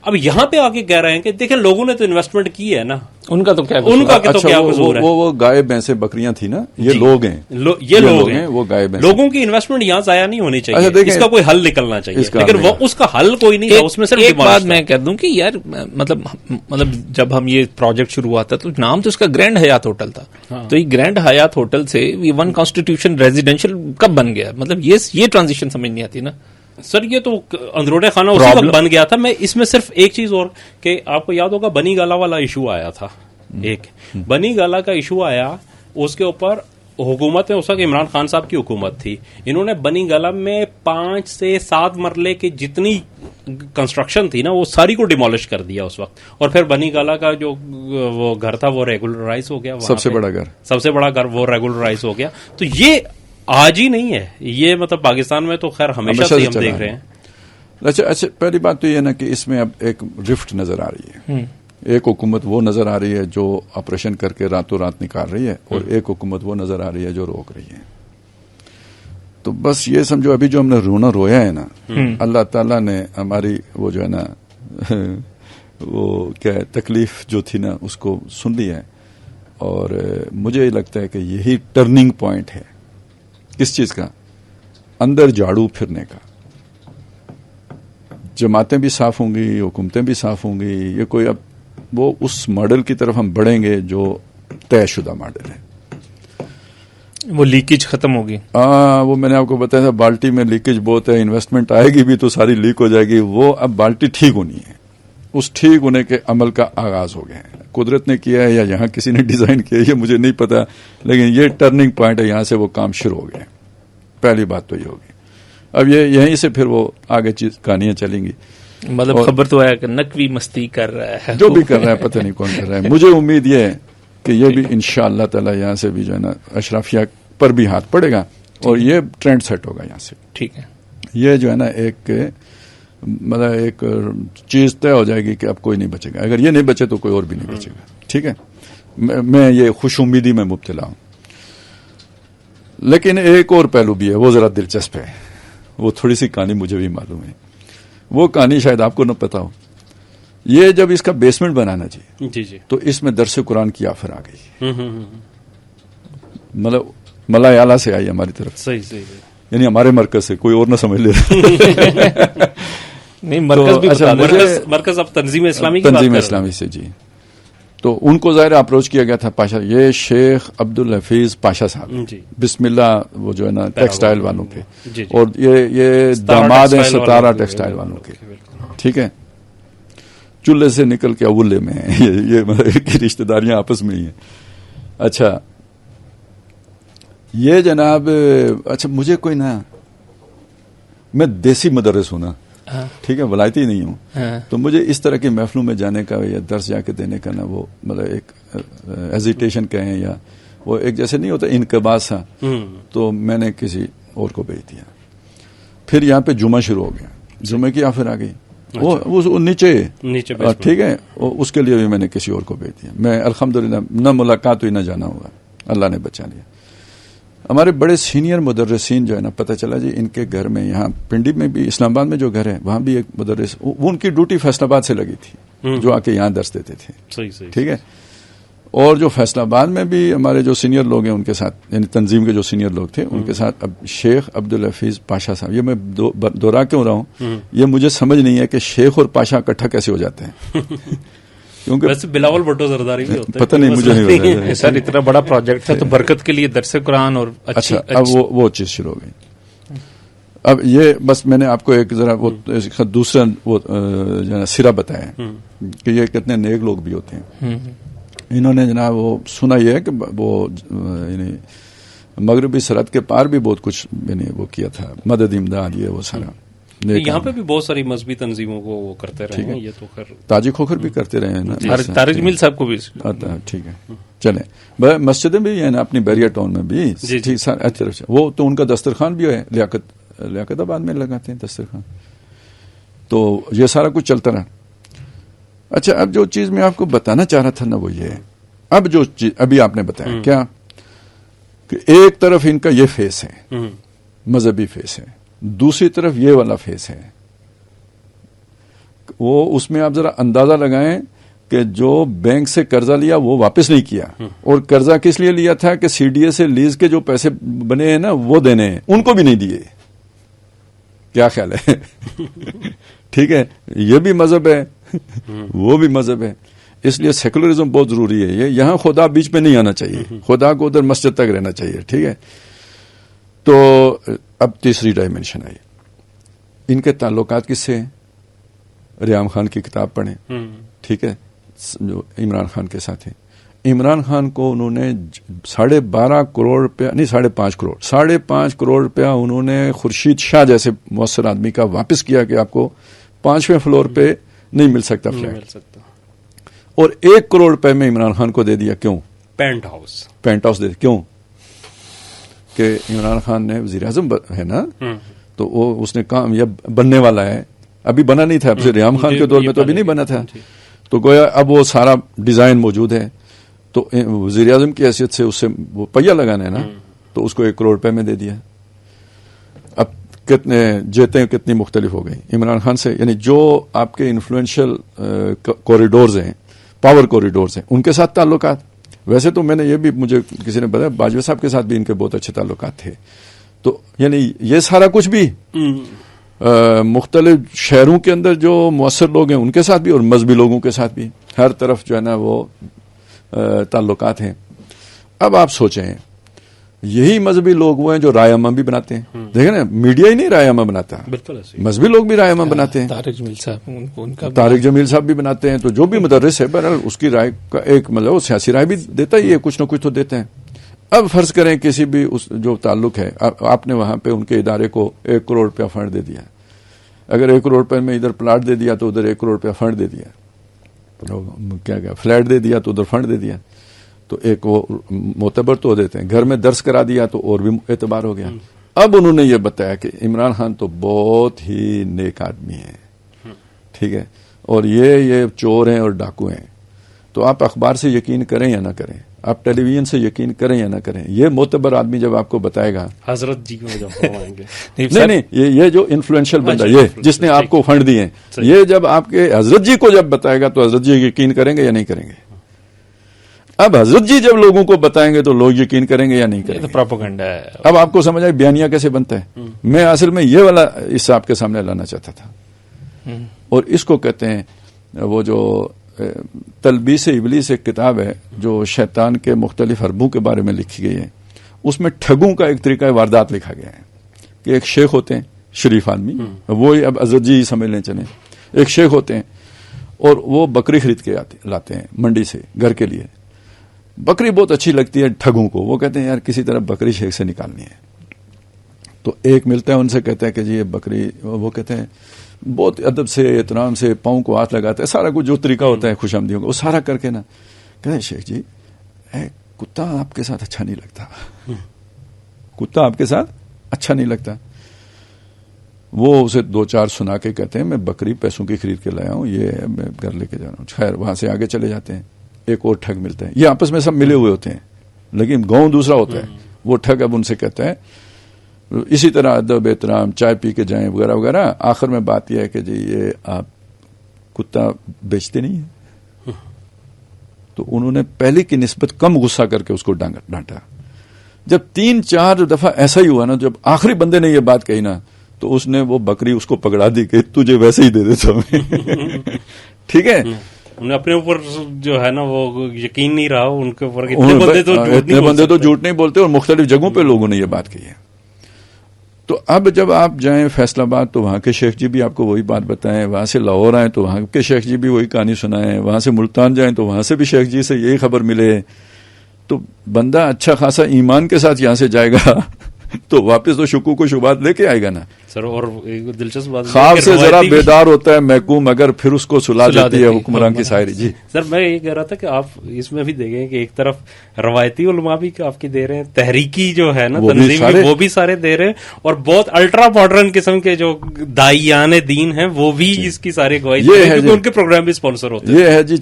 Speaker 2: اب یہاں پہ آ کے کہہ رہے ہیں کہ دیکھیں لوگوں نے تو انویسٹمنٹ کی ہے نا,
Speaker 1: ان کا تو کیا
Speaker 3: قصور ہے. وہ گائے بھینسیں بکریاں تھی نا, یہ لوگ ہیں,
Speaker 2: یہ لوگ ہیں,
Speaker 3: وہ گائے بھینسیں.
Speaker 2: لوگوں کی انویسٹمنٹ یہاں ضائع نہیں ہونی چاہیے, اس کا کوئی حل نکلنا چاہیے, لیکن وہ اس کا حل کوئی نہیں تھا. اس میں صرف
Speaker 1: ایک بات میں کہہ دوں کہ یار مطلب جب ہم یہ پروجیکٹ شروع ہوا تھا تو نام تو اس کا گرینڈ حیات ہوٹل تھا. تو یہ گرینڈ حیات ہوٹل سے ون کانسٹیٹیوشن ریزیڈینشل کب بن گیا؟ مطلب یہ ٹرانزیشن سمجھ نہیں آتی نا
Speaker 2: سر. یہ تو اندرون خانہ اسی وقت بن گیا تھا. میں اس میں صرف ایک چیز اور کہ آپ کو یاد ہوگا بنی گالا والا ایشو آیا تھا. ایک بنی گالا کا ایشو آیا, اس کے اوپر حکومت میں اس وقت عمران خان صاحب کی حکومت تھی. انہوں نے بنی گالا میں 5 سے 7 مرلے کی جتنی کنسٹرکشن تھی نا وہ ساری کو ڈیمولش کر دیا اس وقت. اور پھر بنی گالا کا جو وہ گھر تھا وہ ریگولرائز ہو گیا,
Speaker 3: سب سے بڑا گھر
Speaker 2: وہ ریگولرائز ہو گیا. تو یہ آج ہی نہیں ہے, یہ مطلب پاکستان میں تو خیر ہمیشہ سے ہم دیکھ رہے ہیں.
Speaker 3: اچھا, پہلی بات تو یہ نا کہ اس میں اب ایک رفٹ نظر آ رہی ہے. ایک حکومت وہ نظر آ رہی ہے جو آپریشن کر کے راتوں رات نکال رہی ہے, اور ایک حکومت وہ نظر آ رہی ہے جو روک رہی ہے. تو بس یہ سمجھو ابھی جو ہم نے رویا ہے نا, اللہ تعالیٰ نے ہماری وہ جو ہے نا وہ کیا ہے تکلیف جو تھی نا اس کو سن لی ہے. اور مجھے یہ لگتا ہے کہ یہی ٹرننگ پوائنٹ ہے. کس چیز کا؟ اندر جھاڑو پھرنے کا. جماعتیں بھی صاف ہوں گی, حکومتیں بھی صاف ہوں گی. یہ کوئی اب وہ اس ماڈل کی طرف ہم بڑھیں گے جو طے شدہ ماڈل ہے.
Speaker 1: وہ لیکیج ختم ہوگی.
Speaker 3: وہ میں نے آپ کو بتایا تھا بالٹی میں لیکیج بہت ہے, انویسٹمنٹ آئے گی بھی تو ساری لیک ہو جائے گی. وہ اب بالٹی ٹھیک ہونی ہے. اس ٹھیک ہونے کے عمل کا آغاز ہو گیا ہے. قدرت نے کیا ہے یا یہاں کسی نے ڈیزائن کیا ہے یہ مجھے نہیں پتا, لیکن یہ ٹرننگ پوائنٹ ہے. یہاں سے وہ کام شروع ہو گئے. پہلی بات تو یہ ہوگی. اب یہ یہیں سے پھر وہ آگے کہانیاں چلیں گی.
Speaker 1: مطلب خبر تو ہے کہ نقوی مستی کر رہا ہے,
Speaker 3: جو بھی کر رہا ہے پتہ نہیں کون کر رہا ہے. مجھے امید یہ ہے کہ یہ بھی انشاءاللہ تعالی یہاں سے بھی جو ہے نا اشرافیہ پر بھی ہاتھ پڑے گا اور یہ ٹرینڈ سیٹ ہوگا یہاں سے.
Speaker 1: ٹھیک ہے.
Speaker 3: یہ جو ہے نا ایک مطلب ایک چیز طے ہو جائے گی کہ اب کوئی نہیں بچے گا. اگر یہ نہیں بچے تو کوئی اور بھی نہیں بچے گا. ٹھیک ہے, میں یہ خوش امیدی میں مبتلا ہوں. لیکن ایک اور پہلو بھی ہے, وہ ذرا دلچسپ ہے. وہ تھوڑی سی کہانی مجھے بھی معلوم ہے. وہ کہانی شاید آپ کو نہ پتا ہو. یہ جب اس کا بیسمنٹ بنانا
Speaker 2: جی
Speaker 3: تو اس میں درس قرآن کی آفر آ گئی. مطلب ملایالہ سے آئی ہماری طرف.
Speaker 2: صحیح.
Speaker 3: یعنی ہمارے مرکز سے, کوئی اور نہ سمجھ لے.
Speaker 1: نہیں مرکز بھی
Speaker 2: مرکز اب تنظیم اسلامی
Speaker 3: سے. جی تو ان کو ظاہر اپروچ کیا گیا تھا پاشا، یہ شیخ عبدالحفیظ پاشا صاحب بسم اللہ وہ جو ہے نا ٹیکسٹائل والوں کے، اور یہ داماد ہیں ستارہ ٹیکسٹائل والوں کے، ٹھیک ہے، چولہے سے نکل کے اولے میں ہیں، یہ مطلب رشتہ داریاں آپس میں ہی ہیں. اچھا یہ جناب، اچھا مجھے کوئی نا، میں دیسی مدرس ہوں نا، ٹھیک ہے، ولایتی نہیں ہوں، تو مجھے اس طرح کی محفلوں میں جانے کا یا درس جا کے دینے کا نا وہ مطلب ایک ایزیٹیشن کہیں یا وہ ایک جیسے نہیں ہوتا انقباض سا، تو میں نے کسی اور کو بھیج دیا. پھر یہاں پہ جمعہ شروع ہو گیا، جمعے کی آفر آ گئی، وہ نیچے ٹھیک ہے، اس کے لیے بھی میں نے کسی اور کو بھیج دیا. میں الحمدللہ نہ ملاقات ہوئی نہ جانا ہوا، اللہ نے بچا لیا. ہمارے بڑے سینئر مدرسین جو ہے نا، پتہ چلا جی ان کے گھر میں، یہاں پنڈی میں بھی، اسلام آباد میں جو گھر ہے وہاں بھی ایک مدرس، وہ ان کی ڈیوٹی فیصل آباد سے لگی تھی، جو آ کے یہاں درس دیتے تھے، ٹھیک ہے. اور جو فیصل آباد میں بھی ہمارے جو سینئر لوگ ہیں ان کے ساتھ، یعنی تنظیم کے جو سینئر لوگ تھے ان کے ساتھ، اب شیخ عبدالحفیظ پاشا صاحب، یہ میں دوہرا کیوں رہا ہوں، یہ مجھے سمجھ نہیں ہے کہ شیخ اور پاشا اکٹھا کیسے ہو جاتے ہیں، کیونکہ
Speaker 2: بلاول بھٹو زرداری بھی ہوتا ہے،
Speaker 3: پتہ نہیں مجھے نہیں ہوتا
Speaker 1: سر. اتنا بڑا پروجیکٹ تھا تو برکت کے لیے درس قرآن اور
Speaker 3: اچھا اب وہ چیز شروع ہو گئی. اب یہ بس میں نے آپ کو ایک ذرا وہ دوسرا وہ سرا بتایا کہ یہ کتنے نیک لوگ بھی ہوتے ہیں. انہوں نے جناب وہ سنا یہ ہے کہ وہ یعنی مغربی سرحد کے پار بھی بہت کچھ یعنی وہ کیا تھا، مدد امداد، یہ وہ سارا.
Speaker 2: یہاں پہ بھی بہت ساری مذہبی تنظیموں کو وہ کرتے رہے ہیں، یہ تو خیر
Speaker 3: تاجی کھوکھر بھی کرتے رہے ہیں،
Speaker 1: طارق جمیل صاحب کو بھی،
Speaker 3: ٹھیک ہے. چلیں مسجدیں بھی ہیں نا اپنی بیریا ٹاؤن میں بھی، اچھی طرف سے وہ تو ان کا دسترخوان بھی ہے، لیاقت آباد میں لگاتے ہیں دسترخوان. تو یہ سارا کچھ چلتا رہا. اچھا اب جو چیز میں آپ کو بتانا چاہ رہا تھا نا وہ یہ ہے، اب جو چیز ابھی آپ نے بتایا کیا کہ ایک طرف ان کا یہ فیس ہے، مذہبی فیس ہے، دوسری طرف یہ والا فیس ہے. وہ اس میں آپ ذرا اندازہ لگائیں کہ جو بینک سے قرضہ لیا وہ واپس نہیں کیا، اور قرضہ کس لیے لیا تھا کہ سی ڈی اے سے لیز کے جو پیسے بنے ہیں نا وہ دینے ہیں، ان کو بھی نہیں دیے. کیا خیال ہے؟ ٹھیک ہے، یہ بھی مذہب ہے وہ بھی مذہب ہے. اس لیے سیکولرزم بہت ضروری ہے. یہ یہاں خدا بیچ میں نہیں آنا چاہیے، خدا کو ادھر مسجد تک رہنا چاہیے، ٹھیک ہے. تو اب تیسری ڈائمینشن آئی، ان کے تعلقات کس سے ہیں؟ ریام خان کی کتاب پڑھیں، ٹھیک ہے، جو عمران خان کے ساتھ ہیں. عمران خان کو انہوں نے 12.5 کروڑ روپیہ نہیں 5.5 کروڑ 5.5 کروڑ روپیہ انہوں نے خورشید شاہ جیسے مؤثر آدمی کا واپس کیا کہ آپ کو 5ویں فلور پہ نہیں مل سکتا فلیٹ، اور 1 کروڑ روپے میں عمران خان کو دے دیا. کیوں؟ پینٹ ہاؤس دے دیا. کیوں؟ کہ عمران خان نے وزیر اعظم ہے نا، تو وہ اس نے کام یہ بننے والا ہے، ابھی بنا نہیں تھا، اب سے ریام خان کے دور میں تو ابھی نہیں بنا تھا، تو گویا اب وہ سارا ڈیزائن موجود ہے. تو وزیر اعظم کی حیثیت سے اس سے وہ پہیا لگانا ہے نا، تو اس کو 1 کروڑ روپے میں دے دیا. اب کتنے جیتیں کتنی مختلف ہو گئی عمران خان سے، یعنی جو آپ کے انفلوئنشل کوریڈورز ہیں، پاور کوریڈورز ہیں، ان کے ساتھ تعلقات. ویسے تو میں نے یہ بھی مجھے کسی نے بتایا باجوہ صاحب کے ساتھ بھی ان کے بہت اچھے تعلقات تھے. تو یعنی یہ سارا کچھ بھی مختلف شہروں کے اندر جو مؤثر لوگ ہیں ان کے ساتھ بھی، اور مذہبی لوگوں کے ساتھ بھی، ہر طرف جو ہے نا وہ تعلقات ہیں. اب آپ سوچیں یہی مذہبی لوگ وہ ہیں جو رائے عامہ بھی بناتے ہیں. دیکھیں نا، میڈیا ہی نہیں رائے عامہ بناتا، مذہبی لوگ بھی رائے عامہ بناتے ہیں. طارق جمیل صاحب بھی بناتے ہیں. تو جو بھی مدرس ہے بہرحال اس کی رائے کا ایک مطلب وہ سیاسی رائے بھی دیتا ہی ہے، کچھ نہ کچھ تو دیتے ہیں. اب فرض کریں کسی بھی جو تعلق ہے، آپ نے وہاں پہ ان کے ادارے کو 1 کروڑ روپیہ فنڈ دے دیا. اگر 1 کروڑ روپے میں ادھر پلاٹ دے دیا تو ادھر 1 کروڑ روپیہ فنڈ دے دیا، کیا فلیٹ دے دیا تو ادھر فنڈ دے دیا، تو ایک وہ معتبر تو دیتے ہیں. گھر میں درس کرا دیا تو اور بھی اعتبار ہو گیا. اب انہوں نے یہ بتایا کہ عمران خان تو بہت ہی نیک آدمی ہے، ٹھیک ہے، اور یہ چور ہیں اور ڈاکو ہیں. تو آپ اخبار سے یقین کریں یا نہ کریں، آپ ٹیلی ویژن سے یقین کریں یا نہ کریں، یہ معتبر آدمی جب آپ کو بتائے گا، حضرت جی نہیں یہ جو انفلوئنشل بندہ، یہ جس نے آپ کو فنڈ دیے، یہ جب آپ کے حضرت جی کو جب بتائے گا تو حضرت جی یقین کریں گے یا نہیں کریں گے؟ اب حضرت جی جب لوگوں کو بتائیں گے تو لوگ یقین کریں گے یا نہیں کریں گے؟ پروپیگنڈا ہے. اب آپ کو سمجھ آئے بیانیہ کیسے بنتا ہے. میں اصل میں یہ والا اس آپ کے سامنے لانا چاہتا تھا، اور اس کو کہتے ہیں وہ جو تلبیس ابلیس ایک کتاب ہے جو شیطان کے مختلف حربوں کے بارے میں لکھی گئی ہے. اس میں ٹھگوں کا ایک طریقہ واردات لکھا گیا ہے کہ ایک شیخ ہوتے ہیں, شریف آدمی, وہی اب ازدی سمجھ لیں چلیں, ایک شیخ ہوتے ہیں اور وہ بکری خرید کے لاتے ہیں منڈی سے گھر کے لیے. بکری بہت اچھی لگتی ہے ٹھگوں کو, وہ کہتے ہیں یار کسی طرح بکری شیخ سے نکالنی ہے. تو ایک ملتا ہے ان سے, کہتا ہے کہ جی یہ بکری, وہ کہتے ہیں بہت ادب سے احترام سے پاؤں کو ہاتھ لگاتا ہے, سارا کچھ جو طریقہ ہوتا ہے خوش آمدیوں کا وہ سارا کر کے نا کہتے ہیں شیخ جی کتا آپ کے ساتھ اچھا نہیں لگتا, کتا آپ کے ساتھ اچھا نہیں لگتا. وہ اسے 2-4 سنا کے کہتے ہیں میں بکری پیسوں کی خرید کے لایا ہوں, یہ میں گھر لے کے جا رہا ہوں. خیر وہاں سے آگے چلے جاتے ہیں, ایک اور ٹھگ ملتا ہے, یہ آپس میں سب ملے ہوئے ہوتے ہیں لیکن گاؤں دوسرا ہوتا ہے. وہ ٹھگ اب ان سے کہتا ہے اسی طرح ادب احترام چائے پی کے جائیں وغیرہ وغیرہ. آخر میں بات یہ ہے کہ جی یہ آپ کتا بیچتے نہیں ہیں. تو انہوں نے پہلے کی نسبت کم غصہ کر کے اس کو ڈانٹا. جب 3-4 دفعہ ایسا ہی ہوا نا, جب آخری بندے نے یہ بات کہی نا تو اس نے وہ بکری اس کو پکڑا دی کہ تجھے ویسے ہی دے دیتا ہوں. ٹھیک ہے,
Speaker 2: انہیں اپنے اوپر جو ہے نا وہ یقین نہیں رہا ان کے اوپر.
Speaker 3: اتنے بندے تو جھوٹ نہیں بولتے, اور مختلف جگہوں پہ لوگوں نے یہ بات کہی ہے. تو اب جب آپ جائیں فیصل آباد تو وہاں کے شیخ جی بھی آپ کو وہی بات بتائیں, وہاں سے لاہور آئیں تو وہاں کے شیخ جی بھی وہی کہانی سنائیں, وہاں سے ملتان جائیں تو وہاں سے بھی شیخ جی سے یہی خبر ملے. تو بندہ اچھا خاصا ایمان کے ساتھ یہاں سے جائے گا تو واپس تو شکوک و شبہات لے کے آئے گا نا.
Speaker 2: سر اور ایک دلچسپ بات,
Speaker 3: خواب سے ذرا بیدار ہوتا ہے محکوم مگر پھر اس کو سلا دیتی ہے حکمران کی شاعری. جی
Speaker 2: سر میں یہ کہہ رہا تھا کہ آپ اس میں بھی دیکھیں کہ ایک طرف روایتی علماء بھی آپ کی دے رہے ہیں, تحریکی جو ہے نا تنظیم وہ بھی سارے دے رہے ہیں, اور بہت الٹرا ماڈرن قسم کے جو داعیان دین ہیں وہ بھی اس کی ساری گواہی دے رہے ہیں کیونکہ ان کے پروگرام بھی اسپانسر ہوتے ہیں.
Speaker 3: یہ ہے جی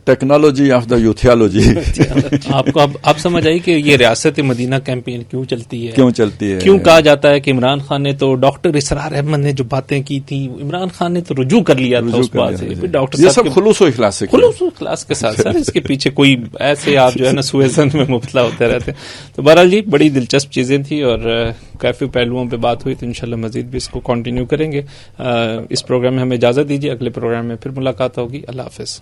Speaker 3: ٹیکنالوجی آف دا یوتھیالوجی.
Speaker 1: آپ کو اب سمجھ آئی کہ یہ ریاست مدینہ کیمپین کیوں چلتی ہے,
Speaker 3: کیوں
Speaker 1: کہا جاتا ہے کہ عمران خان نے تو ڈاکٹر اسرار احمد نے جو باتیں کی تھی عمران خان نے تو رجوع کر لیا تھا اس بات سے. ڈاکٹر
Speaker 3: یہ سب خلوص و اخلاص سے,
Speaker 1: خلوص و اخلاص کے ساتھ سر, اس کے پیچھے کوئی ایسے آپ جو ہے نا سوء ظن میں مبتلا ہوتے رہتے ہیں. تو بہرحال جی بڑی دلچسپ چیزیں تھیں اور کافی پہلوؤں پہ بات ہوئی, تو انشاءاللہ مزید بھی اس کو کنٹینیو کریں گے. اس پروگرام میں ہمیں اجازت دیجیے, اگلے پروگرام میں پھر ملاقات ہوگی. اللہ حافظ.